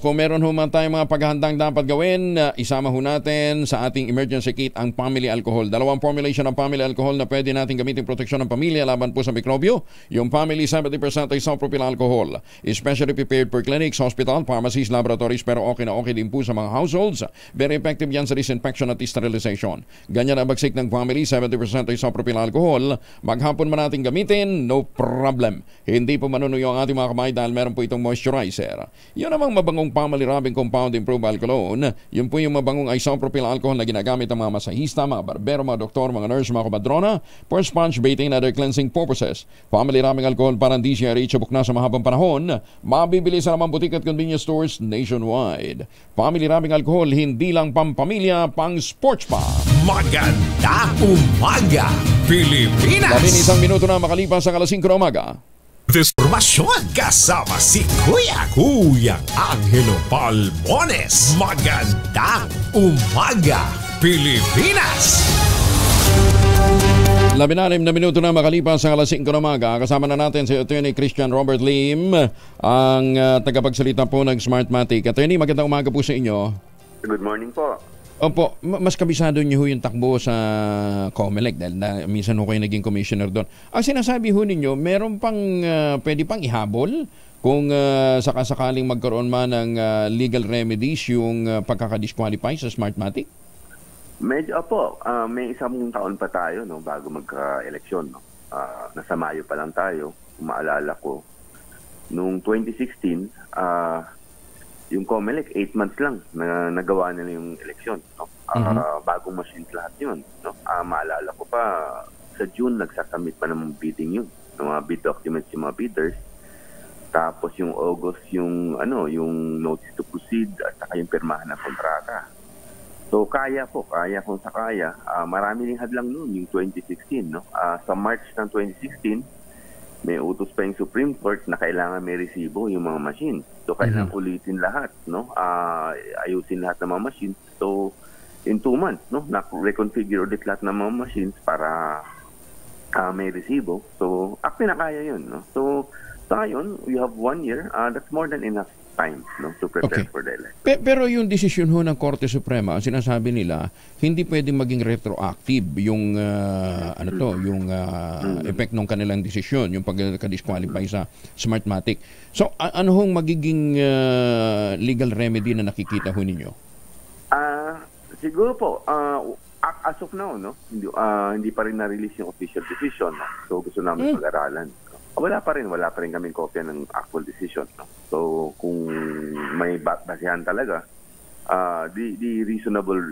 kung meron tayong mga paghahandang dapat gawin, isama natin sa ating emergency kit ang family alcohol. Dalawang formulation ng family alcohol na pwede natin gamitin proteksyon ng pamilya laban po sa mikrobyo. Yung family family, 70% isopropyl alcohol. Especially prepared for clinics, hospital, pharmacies, laboratories, pero okay na okay din po sa mga households. Very effective yan sa disinfection at sterilization. Ganyan ang bagsik ng family, 70% isopropyl alcohol. Maghapon man natin gamitin, no problem. Hindi po manunuyo ang ating mga kamay dahil meron po itong moisturizer. Yun namang mabangong family rubbing compound improved alcoholone. Yun po yung mabangong isopropyl alcohol na ginagamit ng mga masahista, mga barbero, mga doktor, mga nurse, mga kumadrona for sponge bathing and other cleansing purposes. Family rubbing alcohol para hindi siya reachable na sa mahabang panahon. Mabibili sa naman butik at convenience stores nationwide. Family rubbing alcohol, hindi lang pampamilya, pang sports pa. Maganda umaga, Pilipinas! 11 minuto na makalipas ang alas 5 na umaga. Informasyon kasama si Kuyang Angelo Palmones. Magandang umaga, Pilipinas! 16 na minuto na makalipas ang alas 5 na umaga. Kasama na natin si Attorney Christian Robert Lim, ang tagapagsalita po ng Smartmatic. Attorney, magandang umaga po sa inyo. Good morning po. Opo, mas kabisado niyo yung takbo sa COMELEC dahil minsan ho kayo naging commissioner doon. Ang sinasabi ho ninyo, meron pang pwede pang ihabol kung sakasakaling magkaroon man ng legal remedies yung pagkakadisqualify sa Smartmatic? Medyo po, may isang taon pa tayo no, bago magka-eleksyon. No? Nasa Mayo pa lang tayo, kung maalala ko. Noong 2016, yung COMELEC, 8 months lang na nagawa nila yung eleksyon. No? Bagong machines lahat yun. No? Maalala ko pa, sa June, nagsasubmit pa ng bidding yun. Ng mga bid documents yung mga bidders. Tapos yung August, yung notice to proceed at saka yung pirmahan ng kontrata. So kaya kung sa kaya. Marami ring hadlang noon, yung 2016. No? Sa March ng 2016, may utos pa yung Supreme Court na kailangan may resibo yung mga machines. So kailangan ulitin lahat, no? Ayusin lahat ng mga machines. So in 2 months, no, na-reconfigure ulit lahat ng mga machines para may resibo. So pinakaya yun, no? So sa ngayon, we have 1 year. That's more than enough time, no, to prepare for the election. Pero yung desisyon ho ng Korte Suprema, ang sinasabi nila, hindi pwedeng maging retroactive yung effect ng kanilang desisyon, yung pagka-disqualify sa Smartmatic. So ano hong magiging legal remedy na nakikita ho ninyo? Siguro po, as of now, no, hindi pa rin na-release yung official decision. No? So gusto namin pag-aralan. Wala pa rin kaming kopya ng actual decision. No? So, kung may basihan talaga, the reasonable,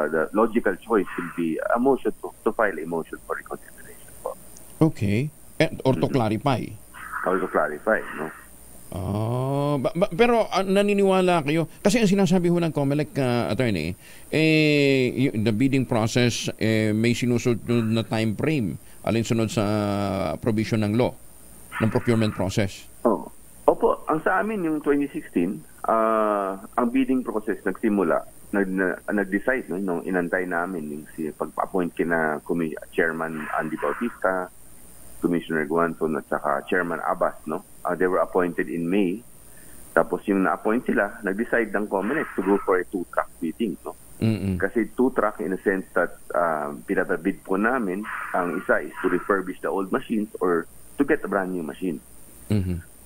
the logical choice will be a motion to file a motion for reconsideration. Okay. Or to clarify. Or to clarify, no? Pero naniniwala kayo, kasi ang sinasabi ho ng COMELEC, attorney, the bidding process, may sinusunod na time frame alinsunod sa provision ng law ng procurement process. Opo, ang sa amin yung 2016, ang bidding process nagsimula, nag-decide, no, nung inantay namin yung pag-appoint kina Chairman Andy Bautista, Commissioner Guanton at saka Chairman Abbas, no? They were appointed in May. Tapos yung na-appoint sila, nag-decide ng COMELEC to go for a 2-track bidding, no? Kasi 2-track in a sense that pinabid po namin, ang isa is to refurbish the old machines or to get a brand new machine.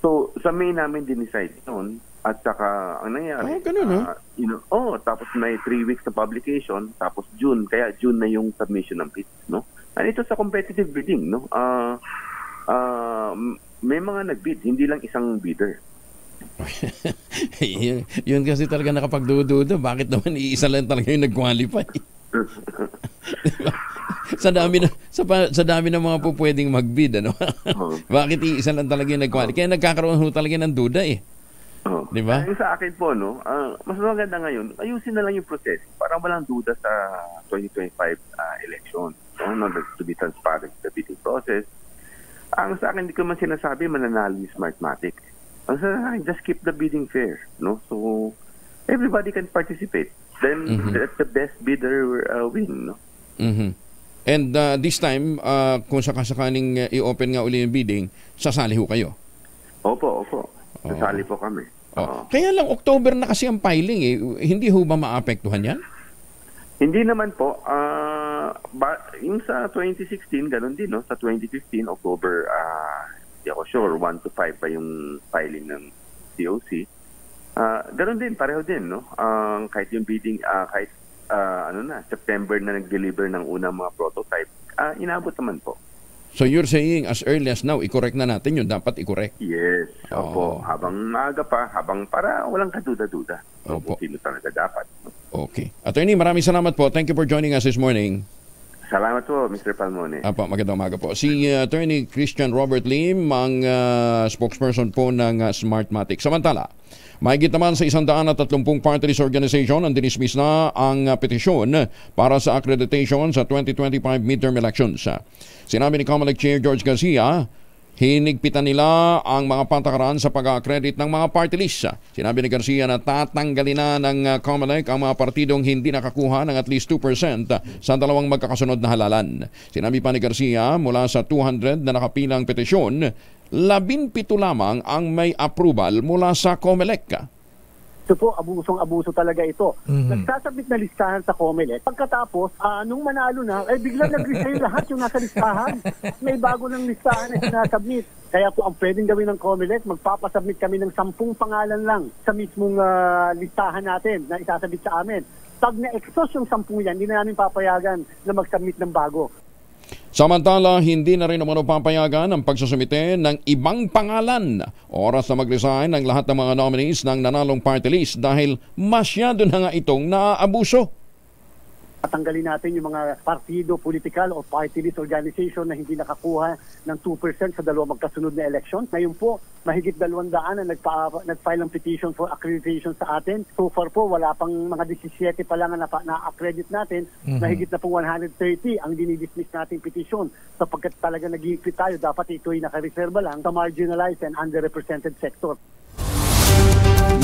So, sa May namin din-decide noon at saka ang nangyari, tapos may 3 weeks na publication, tapos June, kaya June na yung submission ng bids, no? And ito sa competitive bidding, no? May mga nag-bid, hindi lang isang bidder. Yun kasi talaga nakapagdududa. Bakit naman iisa lang talaga yung nag-qualify? sa dami ng mga po pwedeng mag-bid, ano? Bakit iisa lang talaga yung nag-qualify? Kaya nagkakaroon ho talaga ng duda eh. Di ba? Sa akin po, no, mas maganda ngayon, ayusin na lang yung process para walang duda sa 2025 election. No, to be transparent the bidding process. Ang sa akin, hindi ko man sinasabi mananalo yung Smartmatic. Ang sa akin, just keep the bidding fair. No? So, everybody can participate. Then, the best bidder win. No? And this time, kung sakasakaling i-open nga uli yung bidding, sasali ho kayo? Opo. Sasali po kami. Kaya lang, October na kasi ang filing eh. Hindi ho ba maapektuhan yan? Hindi naman po. Yung sa 2016, ganun din. No? Sa 2015, October Di ako sure, 1 to 5 pa yung filing ng COC. Ganon din, pareho din, no? Kahit yung bidding, kahit September na nag-deliver ng unang mga prototype, inabot naman po. So you're saying as early as now, i-correct na natin yun, dapat i-correct? Yes, opo. Habang maaga pa, habang para walang kaduda-duda. Opo. Kung sino talaga dapat. No? Okay. Attorney, maraming salamat po. Thank you for joining us this morning. Salamat po, Mr. Palmone. Apo, magandang umaga po. Si Attorney Christian Robert Lim, ang spokesperson po ng Smartmatic. Samantala, mahigit naman sa 130 party list organization ang dinismiss na ang petisyon para sa accreditation sa 2025 midterm elections. Sinabi ni COMELEC Chair George Garcia, hinigpitan nila ang mga patakaran sa pag-accredit ng mga party list. Sinabi ni Garcia na tatanggalin na ng COMELEC ang mga partidong hindi nakakuha ng at least 2% sa dalawang magkakasunod na halalan. Sinabi pa ni Garcia, mula sa 200 na nakapilang petisyon, 17 lamang ang may approval mula sa COMELEC. Ito po, abusong-abuso talaga ito. Nagsasabit na listahan sa COMELEC. Pagkatapos, nung manalo na, biglang nag-resign lahat yung nasa listahan. May bago ng listahan na sinasubmit. Kaya po, ang pwedeng gawin ng COMELEC, magpapasubmit kami ng 10 pangalan lang sa mismong listahan natin na isasabit sa amin. Pag na-exhaust yung 10 yan, hindi na namin papayagan na mag-submit ng bago. Samantala, hindi na rin naman papayagan ang pagsusumite ng ibang pangalan. Oras na mag-resign ang lahat ng mga nominees ng nanalong party list dahil masyado na nga itong naaabuso. Tatanggalin natin yung mga partido, political o party list organization na hindi nakakuha ng 2% sa dalawang magkasunod na election. Ngayon po, mahigit 200 na nag-file ng petition for accreditation sa atin. So far po, wala pang mga 17 pa lang na-accredit natin. Mahigit na pong 130 ang dinidismiss nating petition. Sapagkat talaga nag-iiklit tayo, dapat ito ay nakareserba lang sa marginalized and underrepresented sector.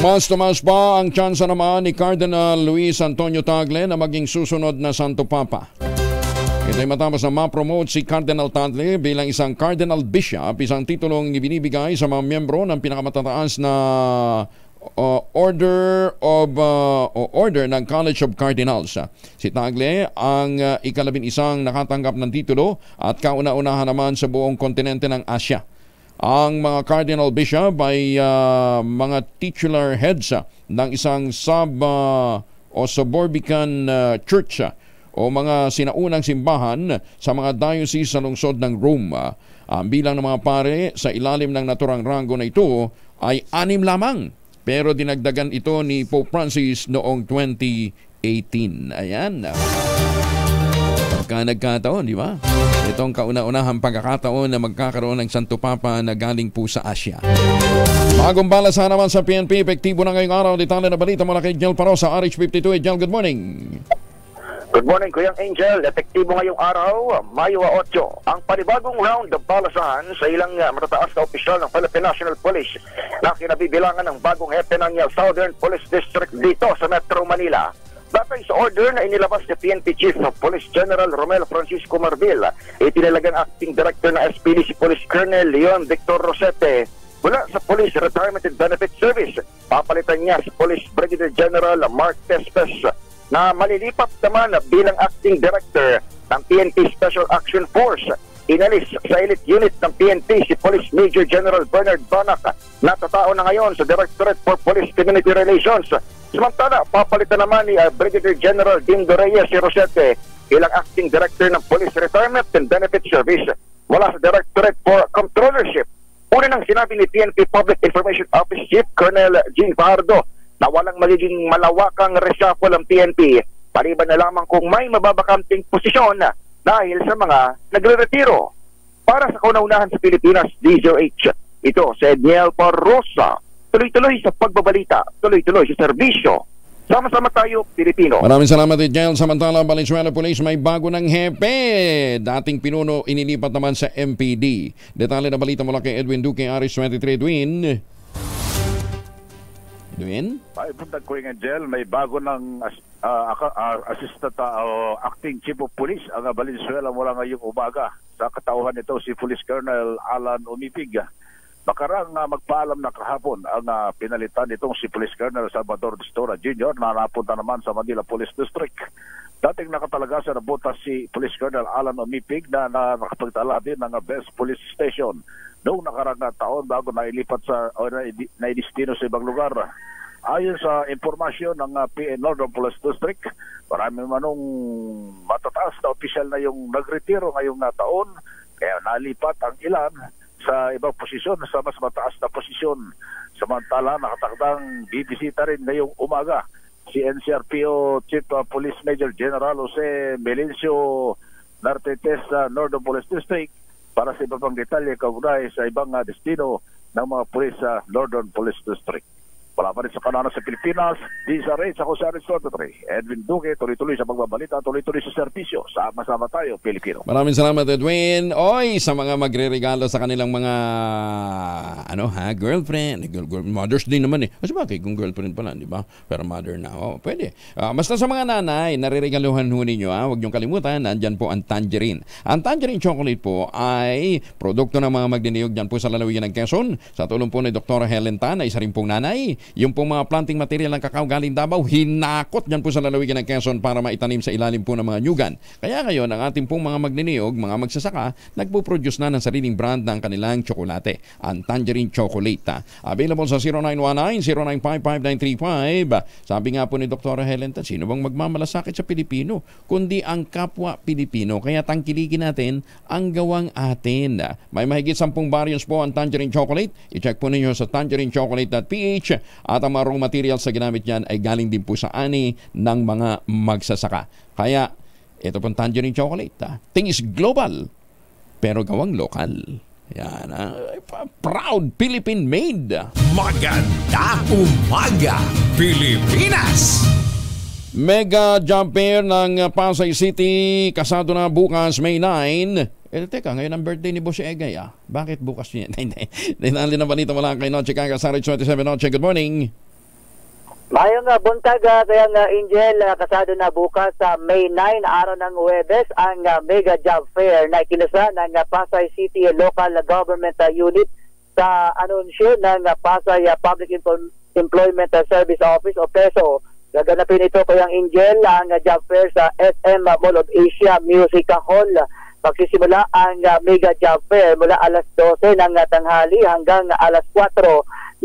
Mas tumas pa ang tsansa naman ni Cardinal Luis Antonio Tagle na maging susunod na Santo Papa. Ito'y matapos na ma-promote si Cardinal Tagle bilang isang Cardinal Bishop, isang titulong ibinibigay sa mga miyembro ng pinakamataas na order ng College of Cardinals. Si Tagle ang ika-11 nakatanggap ng titulo at kauna-unahan naman sa buong kontinente ng Asya. Ang mga Cardinal Bishop ay mga titular heads ng isang suburban church o mga sinaunang simbahan sa mga diocese sa lungsod ng Rome. Ang bilang ng mga pare sa ilalim ng naturang ranggo na ito ay 6 lamang, pero dinagdagan ito ni Pope Francis noong 2018. Ayan. Nagkataon, di ba? Itong kauna-unahang pagkakataon na magkakaroon ng Santo Papa na galing po sa Asya. Bagong balasan naman sa PNP, epektibo na ngayong araw. Detalye na balita mula kay Jel Parosa, RH52. Jel, good morning. Good morning, Kuyang Angel. Epektibo ngayong araw, Mayo 8, ang panibagong round of balasahan sa ilang matataas na opisyal ng Philippine National Police na kinabibilangan ng bagong hepe ng Southern Police District dito sa Metro Manila. Batay sa order na inilabas ni PNP Chief of Police General Romel Francisco Marbil, itinalagang acting director ng SPD si Police Colonel Leon Victor Rosete mula sa Police Retirement and Benefit Service. Papalitan niya si Police Brigadier General Mark Tespes na malilipat naman bilang acting director ng PNP Special Action Force. Inalis sa elite unit ng PNP si Police Major General Bernard Banac na tatao na ngayon sa Directorate for Police Community Relations. Samantala, papalitan naman ni Brigadier General Dindo Reyes si Rosete bilang acting director ng Police Retirement and Benefit Service mula sa Directorate for Controllership. Una nang sinabi ni PNP Public Information Office Chief Colonel Jean Fajardo na walang magiging malawakang reshuffle ang PNP, paliban na lamang kung may mababakanting posisyon dahil sa mga nagre-retiro. Para sa kauna-unahan sa Pilipinas, DZRH, ito si Edniel Parrosa. Tuloy-tuloy sa pagbabalita, tuloy-tuloy sa serbisyo. Sama-sama tayo, Pilipino. Maraming salamat, Edniel. Samantala, Valenzuela Police may bago ng hepe. Dating pinuno, inilipat naman sa MPD. Detalye na balita mula kay Edwin Duque, RH23. Edwin? Ay, buntag ko yung Angel, may bago ng assistant acting chief of police ang Valenzuela mula ngayong umaga. Sa katauhan nito si Police Colonel Alan Umipig. Bakarang magpaalam na kahapon ang pinalitan nitong si Police Colonel Salvador Distora Jr. na napunta naman sa Manila Police District. Dating nakatalaga sa nabutas si Police Colonel Alan Umipig na nakapagtala din ng Best Police Station. noong nakarang taon bago nailipat o naidestino sa ibang lugar. Ayon sa impormasyon ng PN Northern Police District, marami manong matataas na opisyal na yung nagretiro ngayong taon, kaya nalipat ang ilan sa ibang posisyon, sa mas mataas na posisyon. Samantala, nakatakdang bibisita rin ngayong umaga si NCRPO Chief Police Major General Jose Melencio Nartetes sa Northern Police District para sa iba pang detalye kaugnay sa ibang destino ng mga pulis sa Northern Police District. Wala pa rin sa kanana sa Pilipinas, DZRH, ako si Aris Tortotre, Edwin Duque, tuloy-tuloy sa pagbabalita, tuloy-tuloy sa serbisyo. Sama-sama tayo, Pilipino. Maraming salamat, Edwin. Oy, sa mga magre-regalo sa kanilang mga girlfriend. Mother's Day naman eh. Kasi bakit kung girlfriend pala, di ba? Pero mother na. Pwede. Basta sa mga nanay, nare-regaluhan ho ninyo. Huwag niyong kalimutan, nandyan po ang Tangerine. Ang Tangerine Chocolate po ay produkto ng mga magdiniyog dyan po sa lalawigan ng Quezon. Sa tulong po ni Dr. Helen Tan, isa rin pong nanay. Yung pong mga planting material ng kakao galing Davao, hinakot dyan po sa lalawigan ng Quezon para maitanim sa ilalim po ng mga nyugan. Kaya ngayon, ang ating pong mga magniniyog, mga magsasaka, nagpo-produce na ng sariling brand ng kanilang tsokolate, ang Tangerine Chocolate. Available sa 0919-0955-935. Sabi nga po ni Dr. Helen, sino bang magmamalasakit sa Pilipino, kundi ang kapwa Pilipino. Kaya tangkilikin natin ang gawang atin. May mahigit 10 variants po ang Tangerine Chocolate. I-check po ninyo sa tangerinechocolate.ph. At ang mga raw materials sa ginamit niyan ay galing din po sa ani ng mga magsasaka. Kaya, ito pong Tangerine Chocolate. Thing is global, pero gawang lokal. Yan, proud Philippine made. Magandang umaga, Pilipinas! Mega job fair ng Pasay City, kasado na bukas May 9. Teka, ngayon ang birthday ni Boss Egay. Bakit bukas niya? Hindi. Dinali na balita mo lang kay Noche Kagasari 27 Noche. Good morning. Mayong buntag, kaya Angel, kasado na bukas sa May 9, araw ng Huwebes, ang Mega Job Fair na ikinasa ng Pasay City Local Government Unit sa anunsyo ng Pasay Public Employment Service Office o PESO. Gaganapin ito kayang Angel ang job fair sa SM Mall of Asia Music Hall. Magsisimula ang Mega Job Fair mula alas 12 ng tanghali hanggang alas 4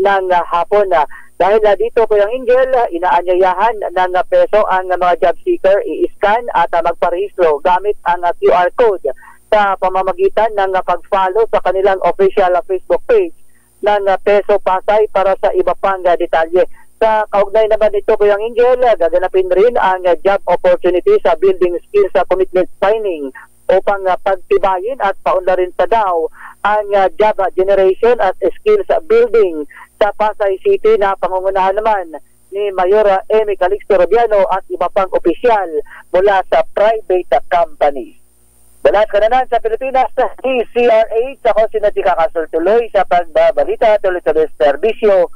ng hapon. Dahil dito kayang Angel, inaanyayahan ng PESO ang mga job seeker i-scan at magparehistro gamit ang QR code sa pamamagitan ng pag-follow sa kanilang official Facebook page ng PESO Pasay para sa iba pang detalye. Sa kaugnay naman nito kayang Angel, gaganapin rin ang job opportunity sa building skills sa commitment signing upang pagtibayin at paunlarin sa daw ang job generation at skills building sa Pasay City na pangungunahan naman ni Mayor Amy Calixto Robiano at iba pang opisyal mula sa private company. Balat kananan sa Pilipinas, DZRH, ako si Natika Castle tuloy sa pagbabalita, tuloy-tuloy serbisyo.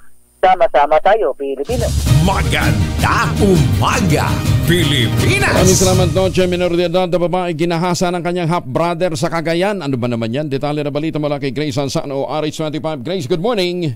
Sama-sama tayo, Pilipinas. Magandang umaga, Pilipinas! Maraming salamat, Noche. Minor de edad na babae ginahasa ng kanyang half-brother sa Cagayan. Ano ba naman yan? Detalye na balita mula kay Grace Ansano, RH25. Grace, good morning.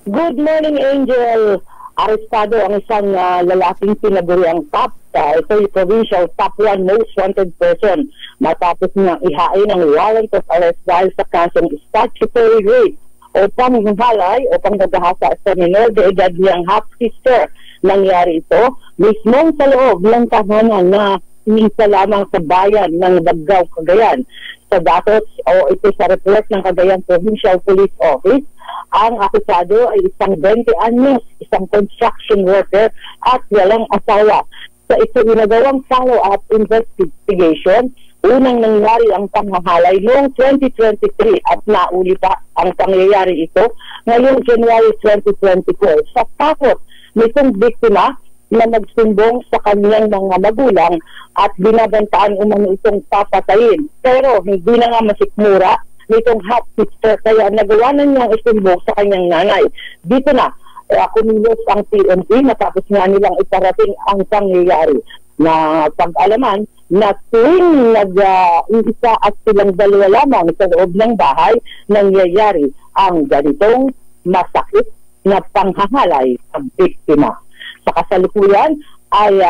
Good morning, Angel. Arestado ang isang lalaking pinaguriang top ito yung provincial top 1 most wanted person matapos niyang ihain ang warrant of arrest dahil sa kasong statutory rape o panghalay o panggagahasa sa minor de edad niyang half-sister. Nangyari ito mismong sa loob ng tahanan na minsan lamang sa bayan ng Davao, Cagayan. Sa datos o ito sa report ng Cagayan Provincial Police Office, ang akusado ay isang 20 anyos, isang construction worker at walang asawa. Sa ito ginagawang follow-up investigation, unang nangyari ang panghahalay noong 2023 at nauli pa ang pangyayari ito ngayong January 2024 sa takot nitong biktima na nagsumbong sa kanyang mga magulang at binabantaan umano itong papatayin. Pero hindi na nga masikmura nitong half-sister kaya nagawa na niyang isumbong sa kanyang nanay. Dito na kumilos ang PNP matapos nga nilang iparating ang pangyayari na pag-alaman na tuwing nag-iisa at silang dalawa lamang sa loob ng bahay, nangyayari ang ganitong masakit na panghahalay sa biktima. Sa kasalukuyan ay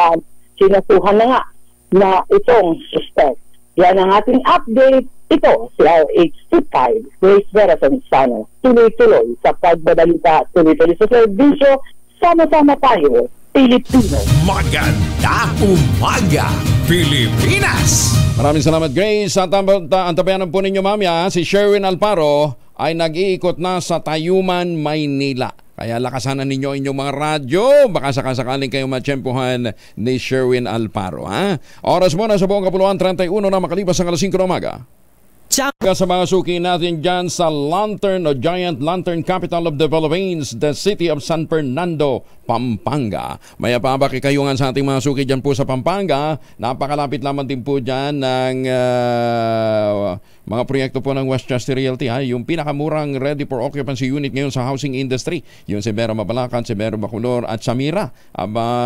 sinasuhan na nga na itong suspect. Yan ang ating update. Ito si RH25, Grace Vera Sanzano. Tuloy-tuloy sa pagbabalita, tuloy-tuloy sa serbisyo, sama-sama tayo, Pilipino. Maganda umaga, Pilipinas! Maraming salamat, Grace. At antabayanan po ninyo, mamaya, si Sherwin Alparo ay nag-iikot na sa Tayuman, Maynila. Kaya lakasanan ninyo inyong mga radyo. Baka sakasakaling kayo matsyempohan ni Sherwin Alparo. Ha? Oras mo na sa buong kapuluan, 31 na makalipas ang 5 ng umaga. Sa mga suki natin dyan sa Lantern o Giant Lantern Capital of the Philippines, the city of San Fernando, Pampanga. May pabaki kayo nga sa ating mga suki dyan po sa Pampanga. Napakalapit lamang din po dyan ng mga proyekto po ng Westchester Realty. Yung pinakamurang ready for occupancy unit ngayon sa housing industry. Yung si Vera Mabalacan, si Vera Bacolor at Samira.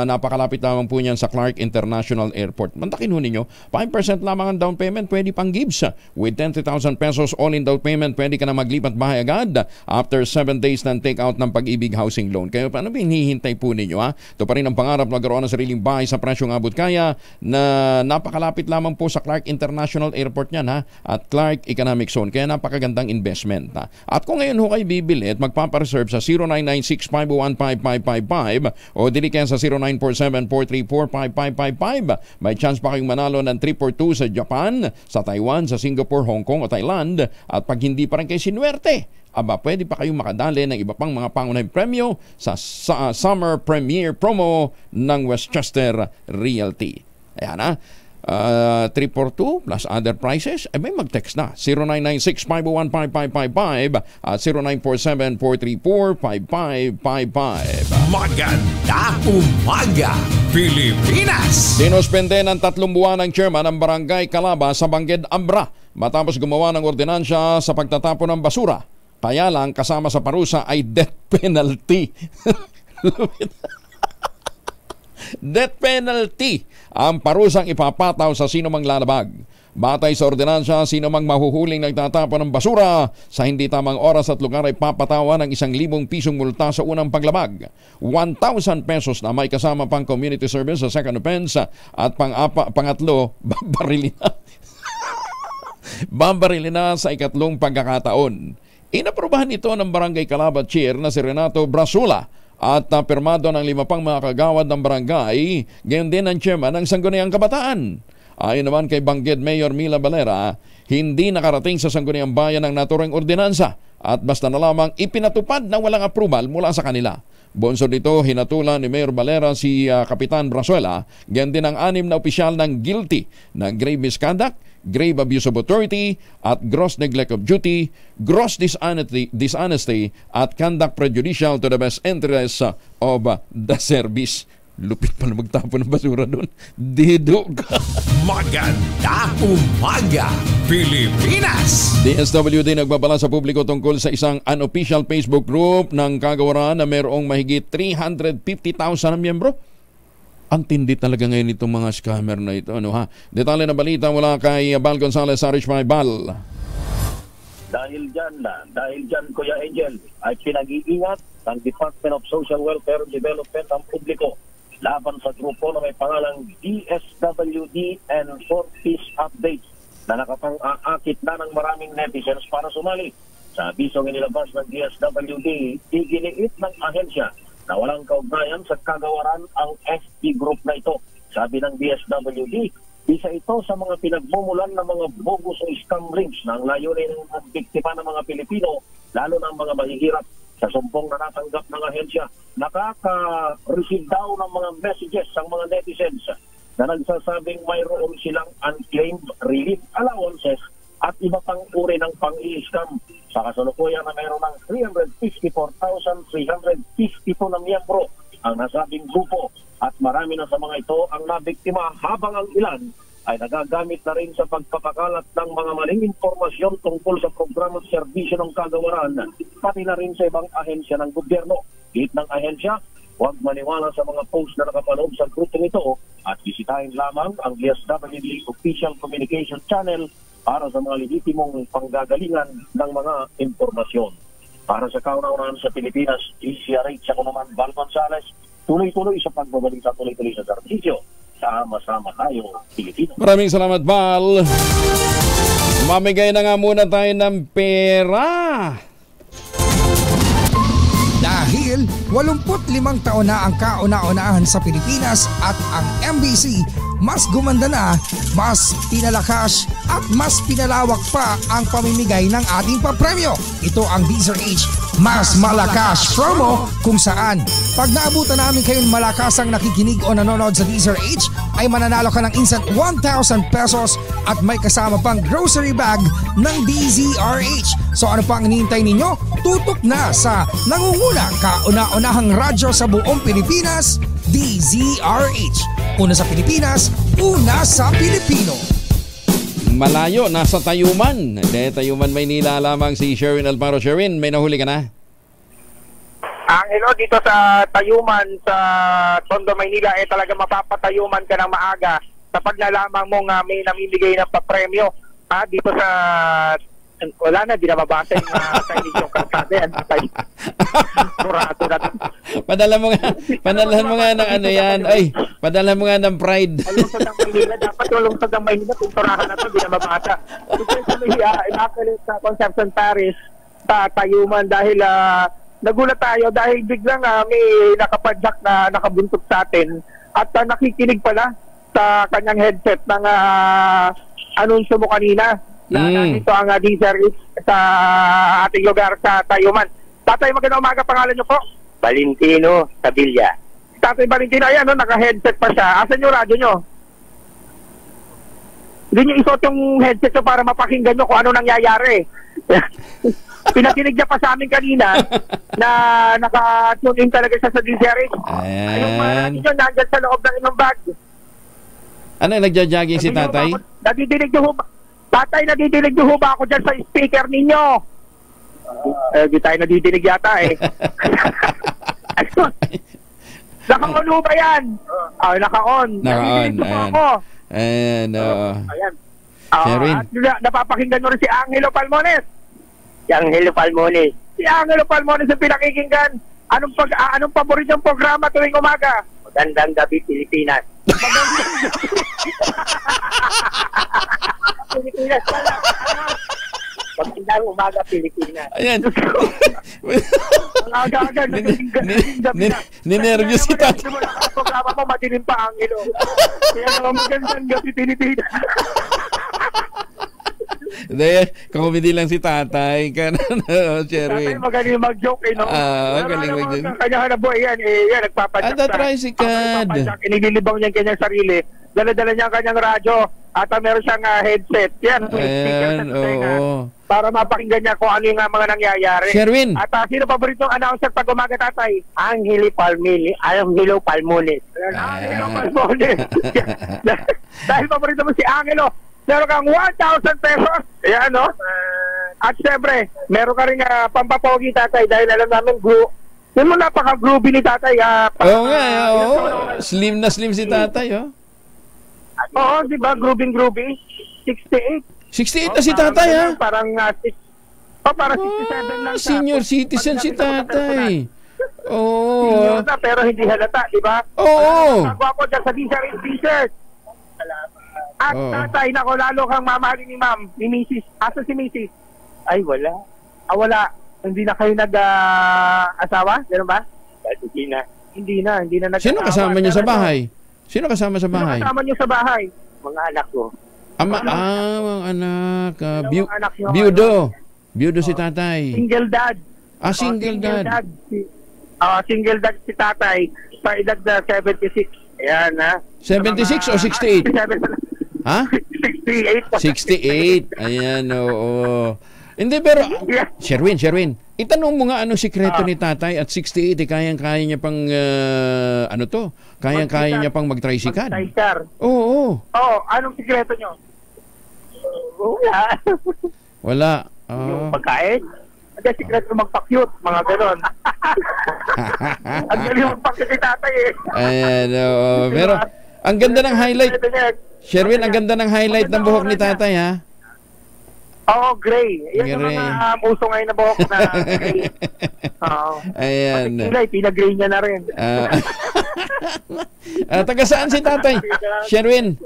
Napakalapit lamang po niyan sa Clark International Airport. Mantakin ho ninyo, 5% lamang ang down payment, pwede pang gives. With 10,000 pesos all-in down payment, pwede ka na maglipat bahay agad after 7 days ng take-out ng Pag-ibig Housing Loan. Kaya paano ba hinihintay po ninyo? Ito pa rin ang pangarap na magkaroon ng sariling bahay sa presyong abot kaya na napakalapit lamang po sa Clark International Airport niyan at Clark Economic Zone. Kaya napakagandang investment. At kung ngayon ho kayo bibili at magpapareserve sa 0996-501-5555 o dili kaya sa 0947-434-5555, may chance pa kayong manalo ng 342 sa Japan, sa Taiwan, sa Singapore, Hong Kong o Thailand. At pag hindi pa rin kayo sinuwerte, pwede pa kayong makadali ng iba pang mga pangunahing premyo sa Summer Premiere Promo ng Westchester Realty. Ayan 342 plus other prices, may mag-text na 0996-501-5555 at 0947-434-5555. Maganda umaga, Pilipinas! Sinuspende ng 3 buwan ng chairman ng Barangay Calaba sa Bangged, Ambra matapos gumawa ng ordinansya sa pagtatapon ng basura. Kaya lang kasama sa parusa ay death penalty. Death penalty ang parusang ipapataw sa sino mang lalabag. Batay sa ordinansya, sino mang mahuhuling nagtatapon ng basura sa hindi tamang oras at lugar ay papatawa ng 1,000 pisong multa sa unang paglabag. 1,000 pesos na may kasama pang community service sa second offense at pangatlo, babarilin na sa ikatlong pagkakataon. Inaprubahan ito ng Barangay Calaba Chair na si Renato Brasula at pirmado ng 5 pang mga kagawad ng barangay, gayon din ang chairman ng Sangguniang Kabataan. Ayon naman kay Bangged Mayor Mila Valera, hindi nakarating sa Sangguniang Bayan ng naturang ordinansa at basta na lamang ipinatupad na walang approval mula sa kanila. Bonsod dito, hinatulan ni Mayor Valera si Kapitan Brasuela, gayon din ang 6 na opisyal ng guilty ng grave misconduct, grave abuse of authority at gross neglect of duty, gross dishonesty at conduct prejudicial to the best interests of the service. Lupit pa na magtapon ng basura doon. Dido ka. Maganda umaga, Pilipinas! DSWD nagbabala sa publiko tungkol sa isang unofficial Facebook group ng kagawaran na mayroong mahigit 350,000 na miyembro. Ang tindi talaga ngayon itong mga scammer na ito. Detalye na balita mula kay Bal Gonzales, RH5 Bal. Dahil dyan, Kuya Angel, ay pinag-iingat ng Department of Social Welfare and Development ang publiko laban sa grupo na may pangalang DSWD and 4-piece updates na nakapang-aakit na ng maraming netizens para sumali. Sa abisong inilabas ng DSWD, iginiit ng ahensya na walang kaugnayan sa kagawaran ang FP group na ito. Sabi ng DSWD, isa ito sa mga pinagmumulan ng mga bogus o scam links na ang layunin ng biktima ng mga Pilipino, lalo na ang mga mahihirap. Sa sumpong na natanggap ng ahensya, nakaka-receive daw ng mga messages ang mga netizens na nagsasabing mayroon silang unclaimed relief allowances at iba pang uri ng pang-i-scam. Sa kasalukuyan na mayroon ng 354,352 na miyembro ang nasabing grupo at marami na sa mga ito ang nabiktima habang ang ilan ay nagagamit na rin sa pagpapakalat ng mga maling impormasyon tungkol sa programa at serbisyo ng kagawaran, pati na rin sa ibang ahensya ng gobyerno. Hit ng ahensya, huwag maniwala sa mga post na nakapaloob sa grupong ito at bisitahin lamang ang DSWD Official Communication Channel para sa mga lehitimong panggagalingan ng mga impormasyon. Para sa kauna-unahan sa Pilipinas, DCRH ako naman, Val Gonzales, tuloy-tuloy sa pagbabalik sa tuloy-tuloy sa serbisyo. sama-sama tayo, Pilipino. Maraming salamat, Val. Mamigay na nga muna tayo ng pera. Dahil 85 taon na ang kauna-unahan sa Pilipinas at ang MBC mas gumanda na, mas pinalakas at mas pinalawak pa ang pamimigay ng ating papremyo. Ito ang DZRH Mas Malakas promo kung saan pag naabutan namin kayong malakasang nakikinig o nanonood sa DZRH ay mananalo ka ng instant 1,000 pesos at may kasama pang grocery bag ng DZRH. So ano pang hinihintay ninyo? Tutok na sa nangunguna kauna-unahang radyo sa buong Pilipinas, DZRH. Una sa Pilipinas, una sa Pilipino. Malayo, nasa Tayuman. Tayuman, Maynila lamang si Sherwin Alparo. Sherwin, may nahuli ka na? Angelo, dito sa Tayuman, sa Tondo, Maynila, talaga mapapatayuman ka ng maaga sa paglalamang mong may namimigay ng papremyo. Dito sa... Wala na, di na mabasa yung Chinese yung kalsada yan. Murado na. Padala mo nga ng ano yan. Ay, padala mo nga ng Pride. Lungsod ng Maynila, dapat yung lungsod ng Maynila, turahan na to, di na mabasa. Ito yung sa Conception Parish, sa Tayuman, dahil nagulat tayo dahil biglang may nakapadyak na nakabuntot sa atin at nakikinig pala sa kanyang headset ng anunsyo mo kanina. Nandito ang DZRH sa ating lugar sa Tayuman. Tatay, magandang umaga, pangalan niyo po? Valentino Tabilla. Tatay Valentino, ayan, naka-headset pa siya. Asan yung radyo niyo? Hindi niyo isuot yung headset niyo para mapakinggan niyo kung ano nangyayari. Pinakinig niya pa sa amin kanina na naka-tune in talaga siya sa DZRH. Ayun, niyo nandiyan sa loob ng inyong bag. Ano, nagja-jogging si tatay? Nadidinig niyo ba? Tatay, nadidinig niyo ba ako dyan sa speaker ninyo? Di tayo nadidinig yata eh. Naka-on ba yan? Naka-on. Naka-on. Ayan. Sherwin. At napapakinggan nyo rin si Angelo Palmones. Si Angelo Palmones. Si Angelo Palmones ang pinakikinggan. Anong paboritong programa tuwing umaga? Magandang gabi, Pilipinas. Pilipinas pala. Magandang umaga, Pilipinas. Ayan. Ninervyos si tatay. Programa mo, madilim pa, Angelo. Kaya naman magandang gabi, Pilipinas. Hindi, comedy lang si tatay. Sherwin. Tatay, magaling mag-joke, no? Magaling mag-joke. Kanya na boy, yan, nagpapadyak sa tricycad. Inililibaw niya ang kanyang sarili. Dala-dala niya ang kanyang radyo at meron siyang headset. Yan, para mapakinggan niya kung ano yung mga nangyayari. Sherwin. At sino paboritong announcer pag umaga, tatay? Angelo Palmones. Angelo Palmones. Dahil paborito mo si Angelo, meron kang 1,000 pesos. Ayan, no? At syempre, meron ka rin pampapogi, tatay, dahil alam namin, yun mo napaka-groovy ni tatay. Oo nga, slim na slim si tatay, Oo, di ba? Groovy. 68. 68 na si tatay, ha? Parang 67 lang. Senior citizen si tatay. Oo. Senior na, pero hindi halata, di ba? Oo. Nagawa ko dyan sa DZRH t-shirt. At tatay, nako, lalo kang mamahalin ni ma'am, ni Mrs. Asa si Mrs.? Ay, wala. Wala. Hindi na kayo nag-asawa? Gano'n ba? Hindi na nag-asawa. Sino kasama niyo sa bahay? Sino kasama sa bahay? Sino kasama niyo sa bahay? Mga anak ko. Mga anak. Biyudo si tatay. Single dad. Single dad. Single dad si tatay sa edad na 76. Ayan, ha? 76 o 68? Ha? 68. 68. Ayan, oo. Hindi, pero, Sherwin, itanong mo nga anong sikreto ni tatay at 68, kayang-kaya niya pang, kayang-kaya niya pang mag-tricycad. Oo. Anong sikreto niyo? Wala. Yung pagkain? Ang sikreto magpa-cute, mga ganon. Ang galing magpa-cute ni tatay eh. Ayan, oo. Pero, ang ganda ng highlight. Sherwin, ang ganda ng highlight ng buhok ni tatay, ha? Oo, gray. Yan yung mga uso ngayon na buhok na gray. Oo. Ayan. Pinag-gray niya na rin. Taga saan si tatay? Sherwin,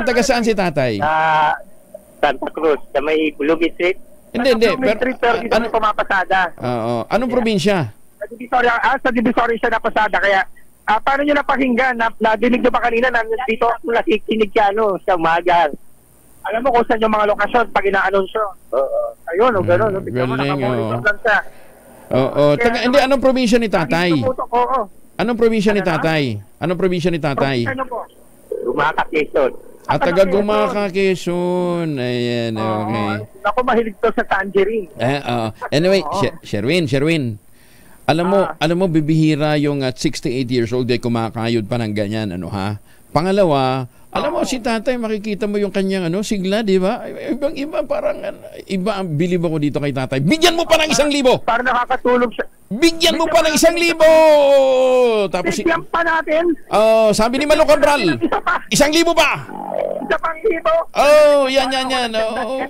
taga saan si tatay? Santa Cruz, sa may Bulubi Street. Hindi. Pero ano pumapasada? Oo. Anong probinsya? Sa Divisoria siya napasada. Kaya, paano nyo napakinggan? Nadinig nyo ba kanina na dito nakikinig ka sa umaga? Alam mo kung saan yung mga lokasyon pag ina-anunsyo? Ayun, o gano'n. Galing, oo. Hindi, anong probinsya ni tatay? Anong probinsya ni tatay? Ano po? Gumaca, Quezon. Taga Gumaca, Quezon. Ayan, okay. Ako mahilig to sa tangerine. Anyway, Sherwin. Alam mo, bibihira yung at 68 years old ay kumakayod pa ng ganyan, Pangalawa, alam mo, si tatay, makikita mo yung kanyang sigla, di ba? Ibang-iba, parang, iba ang bilib ako dito kay tatay. Bigyan mo pa ng 1,000! Para nakakatulog siya. Bigyan mo pa ng 1,000! Tapos, bigyan pa natin? Sabi ni Malo Cabral, 1,000 pa! Isa pang libo? Yan.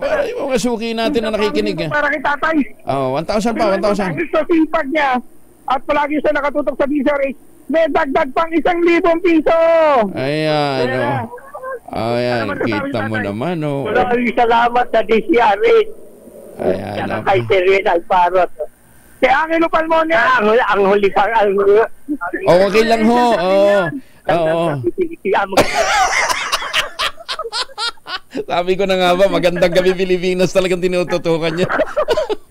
Para yung mga suki natin na nakikinig. Para kay tatay. 1,000 pa, 1,000. Dahil sa sipag niya, at palagi siya nakatutok sa DZRH, may dagdag pang 1,000 piso. Ayan, kita mo naman, Maraming salamat sa DZRH. Ayan, kay Sherwin Alparot. Si Angelo Palmonia. Ang huli pa. Okay lang ho. Sabi ko na nga ba, magandang gabi Pilipinas talagang tinututukan niya.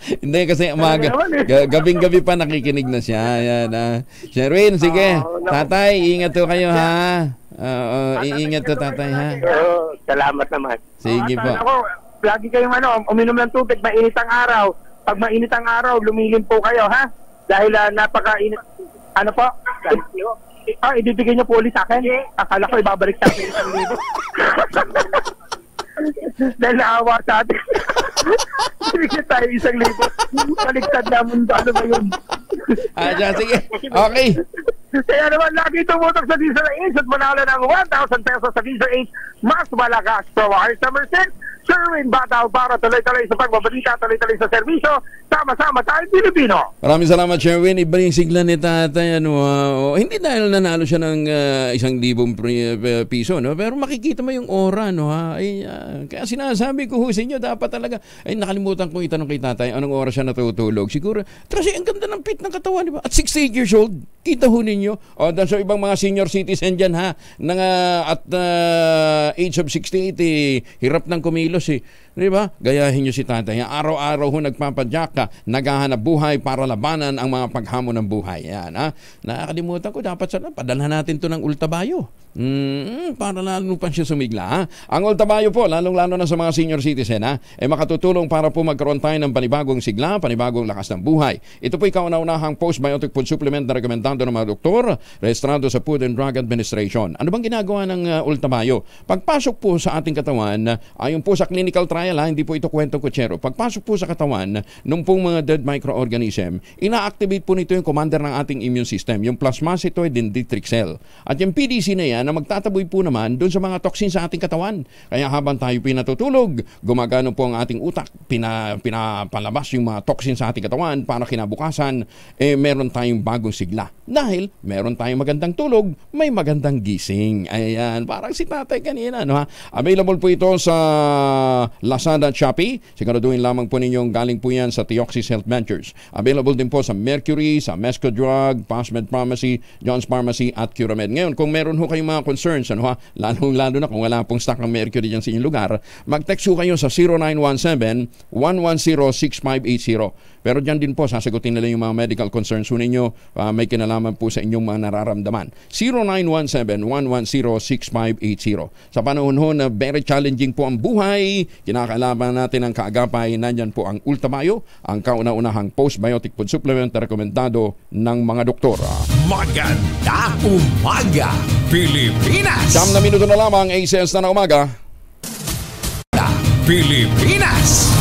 Hindi kasi umaga, gabing-gabi pa nakikinig na siya. Ayan, Sherwin, sige. Tatay, ingat to kayo ha. Iingat to tatay ha. Salamat naman. Sige po. Lagi kayong uminom ng tubig, mainit ang araw. Pag mainit ang araw, lumilim po kayo ha. Dahil napaka-init. Ano po? Ibibigay niyo po ulit sa akin. Akala ko ibabalik sa akin 1,000. Dahil naawa sa atin. Bigyan tayo 1,000. Baligtad na mundo. Ano ba yun? Sige. Okay. Kaya naman lagi tumutok sa DZRH at manalo ng 1,000 pesos sa DZRH. Mas malakas. Provider Summer Set. Sherwin Bataw para tuloy-tuloy sa pagbabalita, tuloy-tuloy sa serbisyo. Sama-sama tayo Pilipino. Maraming salamat, Sherwin. Iba yung sigla ni tatay. Hindi dahil nanalo siya ng 1,000 piso, pero makikita mo yung aura. Kaya sinasabi ko sa inyo, dapat talaga. Nakalimutan kong itanong kay tatay, anong oras siya natutulog? Siguro, kasi ang ganda ng fit ng katawan, di ba? At 68 years old, kita ho ninyo. Dan sa ibang mga senior citizen dyan, at age of 68, hirap ng kumilos. Di ba? Gayahin nyo si tatay. Araw-araw ho nagpapadyak, naghahanap buhay para labanan ang mga paghamon ng buhay. Yan, nakakalimutan ko, dapat padalhan natin to ng Ultabayo. Para lalo pa siya sumigla. Ang Ultabayo po, lalong-lalo na sa mga senior citizen, makatutulong para po magkaroon tayo ng panibagong sigla, panibagong lakas ng buhay. Ito po ikaw-una-unahang postbiotic food supplement na rekomendado ng mga doktor, rehistrado sa Food and Drug Administration. Ano bang ginagawa ng Ultabayo? Pagpasok po sa ating katawan, ayon po sa clinical trial, hindi po ito kwentong kutsero. Pagpasok po sa katawan ng pong mga dead microorganism, ina-activate po nito yung commander ng ating immune system, yung plasmacytoid dendritic cell. At yung PDC na yan, na magtataboy po naman doon sa mga toxin sa ating katawan. Kaya habang tayo pinatutulog, gumagano po ang ating utak, pinapalabas yung mga toxin sa ating katawan para kinabukasan, meron tayong bagong sigla. Dahil meron tayong magandang tulog, may magandang gising. Ayan, parang si tatay kanina. Available po ito sa Lazada at Shopee. Siguraduhin lamang po ninyong galing po yan sa Theoxis Health Ventures. Available din po sa Mercury, sa Mesco Drug, Pasmed Pharmacy, John's Pharmacy at Curamed. Ngayon, kung meron ho kayong mga concerns, lalo na kung wala pong stock ng Mercury dyan sa inyong lugar, mag-text ho kayo sa 0917-110-6580. Pero dyan din po, sasagutin nila yung mga medical concerns ho ninyo, may kinalaman po sa inyong mga nararamdaman. 0917-110-6580. Sa panahon ho na very challenging po ang buhay, kinakalaban natin ang kaagapay, nandyan po ang Ultabayo, ang kauna-unahang postbiotic food supplement na rekomendado ng mga doktor. Maganda umaga, Pilipinas! 9 minuto na lamang, ACS na umaga. Pilipinas!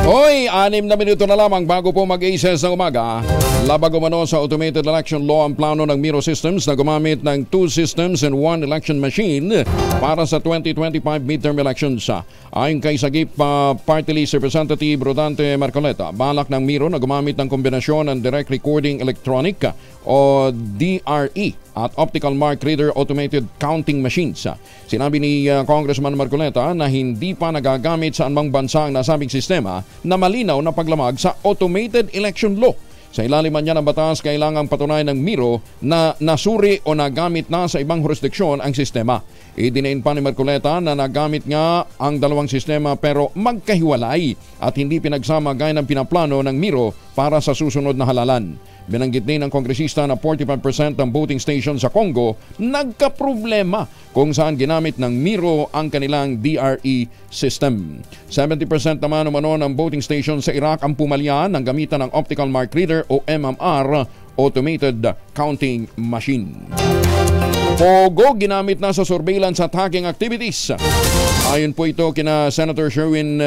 Hoy, 6 na minuto na lamang bago po mag-aces ng umaga. Labag umano sa automated election law ang plano ng Miro Systems na gumamit ng 2 systems and 1 election machine para sa 2025 midterm elections. Ayon kay Sagip Party List Representative Rodante Marcoleta, balak ng Miro na gumamit ng kombinasyon ng Direct Recording Electronic o DRE at Optical Mark Reader Automated Counting Machines. Sinabi ni Congressman Marcoleta na hindi pa nagagamit sa anumang bansa ang nasabing sistema na malinaw na paglamag sa automated election law. Sa ilalim niya ng batas, kailangang patunayan ng Miro na nasuri o nagamit na sa ibang jurisdiksyon ang sistema. Idinain pa ni Marcoleta na nagamit nga ang dalawang sistema pero magkahiwalay at hindi pinagsama gaya ng pinaplano ng Miro para sa susunod na halalan. Binanggit din ng kongresista na 45% ng voting station sa Congo nagkaproblema kung saan ginamit ng Miro ang kanilang DRE system. 70% naman umano ng voting station sa Iraq ang pumalya ng gamitan ng Optical Mark Reader o MMR Automated Counting Machine. Pogo ginamit na sa surveillance at hacking activities. Ayon po ito kina Senator Sherwin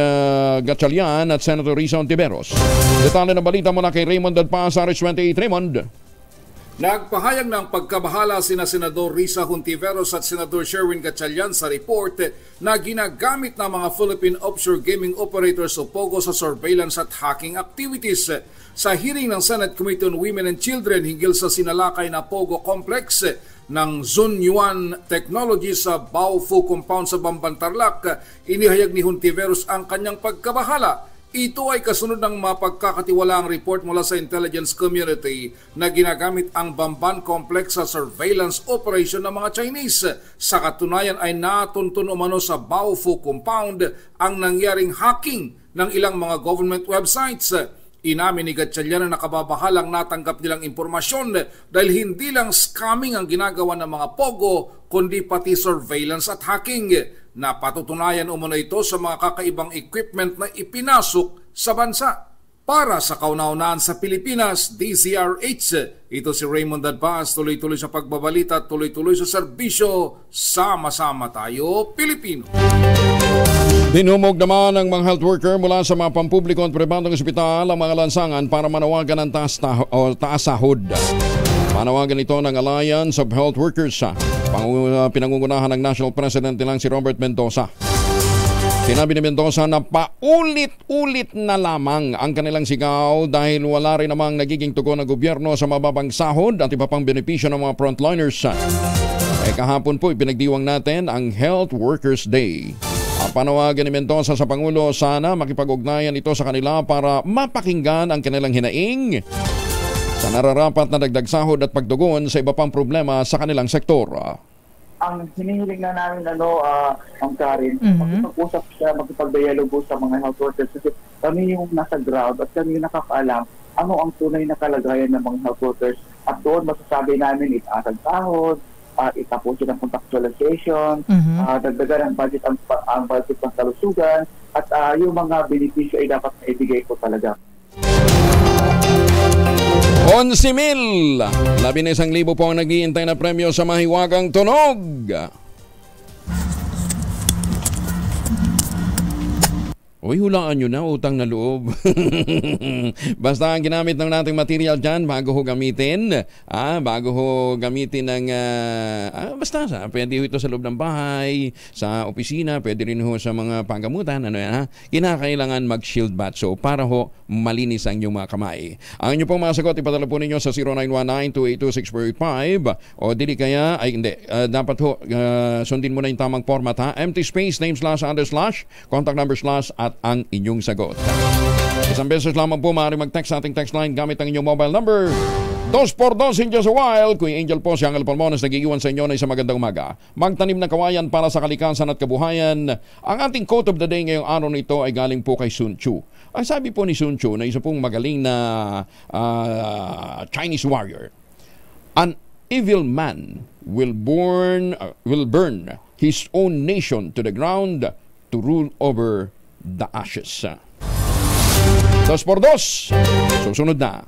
Gatchalian at Senator Risa Ontiveros. Detalye ng balita mula kay Raymond Dadpa sa RH28. Raymond. Nagpahayag ng pagkabahala sina Senador Risa Hontiveros at Senador Sherwin Gatchalian sa report na ginagamit ng mga Philippine Offshore Gaming Operators o POGO sa surveillance at hacking activities. Sa hearing ng Senate Committee on Women and Children hinggil sa sinalakay na POGO Complex ng Zunyuan Technology sa Baofu Compound sa Bambantarlac, inihayag ni Hontiveros ang kanyang pagkabahala. Ito ay kasunod ng mapagkakatiwalaang report mula sa intelligence community na ginagamit ang Bamban Complex sa surveillance operation ng mga Chinese. Sa katunayan ay natuntun umano sa Baofu Compound ang nangyaring hacking ng ilang mga government websites. Inamin ni Gatchalian na nakababahalang natanggap nilang impormasyon dahil hindi lang scamming ang ginagawa ng mga POGO kundi pati surveillance at hacking. Napatutunayan umano ito sa mga kakaibang equipment na ipinasok sa bansa. Para sa kauna-unahan sa Pilipinas, DZRH, ito si Raymond Dadpas, tuloy-tuloy sa pagbabalita at tuloy-tuloy sa serbisyo. Sama-sama tayo, Pilipino. Dinumog naman ng mga health worker mula sa mga pampubliko at pribadong ospital ang mga lansangan para manawagan ng taas sahod. Panawagan ito ng Alliance of Health Workers pinangungunahan ng National President nilang si Robert Mendoza. Sinabi ni Mendoza na paulit-ulit na lamang ang kanilang sigaw dahil wala rin namang nagiging tugon ng gobyerno sa mababang sahod at iba pang benepisyo ng mga frontliners. Kahapon po ipinagdiwang natin ang Health Workers Day. Panawagan ni Mendoza sa Pangulo, sana makipag-ugnayan ito sa kanila para mapakinggan ang kanilang hinaing sa nararapat na dagdag sahod at pagtugon sa iba pang problema sa kanilang sektor. Ang hinihiling na namin ang Karin, makipag-usap siya, makipag-dialogo sa mga health workers kasi kami yung nasa ground at kami yung nakakaalam ano ang tunay na kalagayan ng mga health workers at doon masasabi namin itaas ang sahod, itapusin ang contractualization, dagdagan ang budget ang budget ng kalusugan at yung mga benepisyo ay dapat maibigay po talaga. 11,000! 11,000 po ang nag-iintay na premyo sa mahiwagang tunog. Uy, hulaan nyo na, utang na loob. Basta ang ginamit ng nating material dyan, bago ho gamitin. Bago ho gamitin ng... basta, pwede ho ito sa loob ng bahay, sa opisina, pwede rin ho sa mga panggamutan. Kinakailangan mag-shield bath. So, para ho malinis ang inyong mga kamay. Ang inyong pong mga sagot, ipadala po ninyo sa 0919-282-6485 o dili kaya, dapat ho, sundin mo na yung tamang format ha. Empty space, name /_ contact number / at ang inyong sagot. Isang beses lamang po maaari mag-text sa ating text line gamit ang inyong mobile number. 2x2 in just a while. Kuya Angel po, si Angel Palmones nag-iiwan sa inyo na isang magandang umaga. Magtanim ng kawayan para sa kalikasan at kabuhayan. Ang ating quote of the day ngayong araw nito ay galing po kay Sun Tzu. Ang sabi po ni Sun Tzu na isa pong magaling na Chinese warrior. An evil man will burn his own nation to the ground to rule over the ashes. 2x2, susunod na.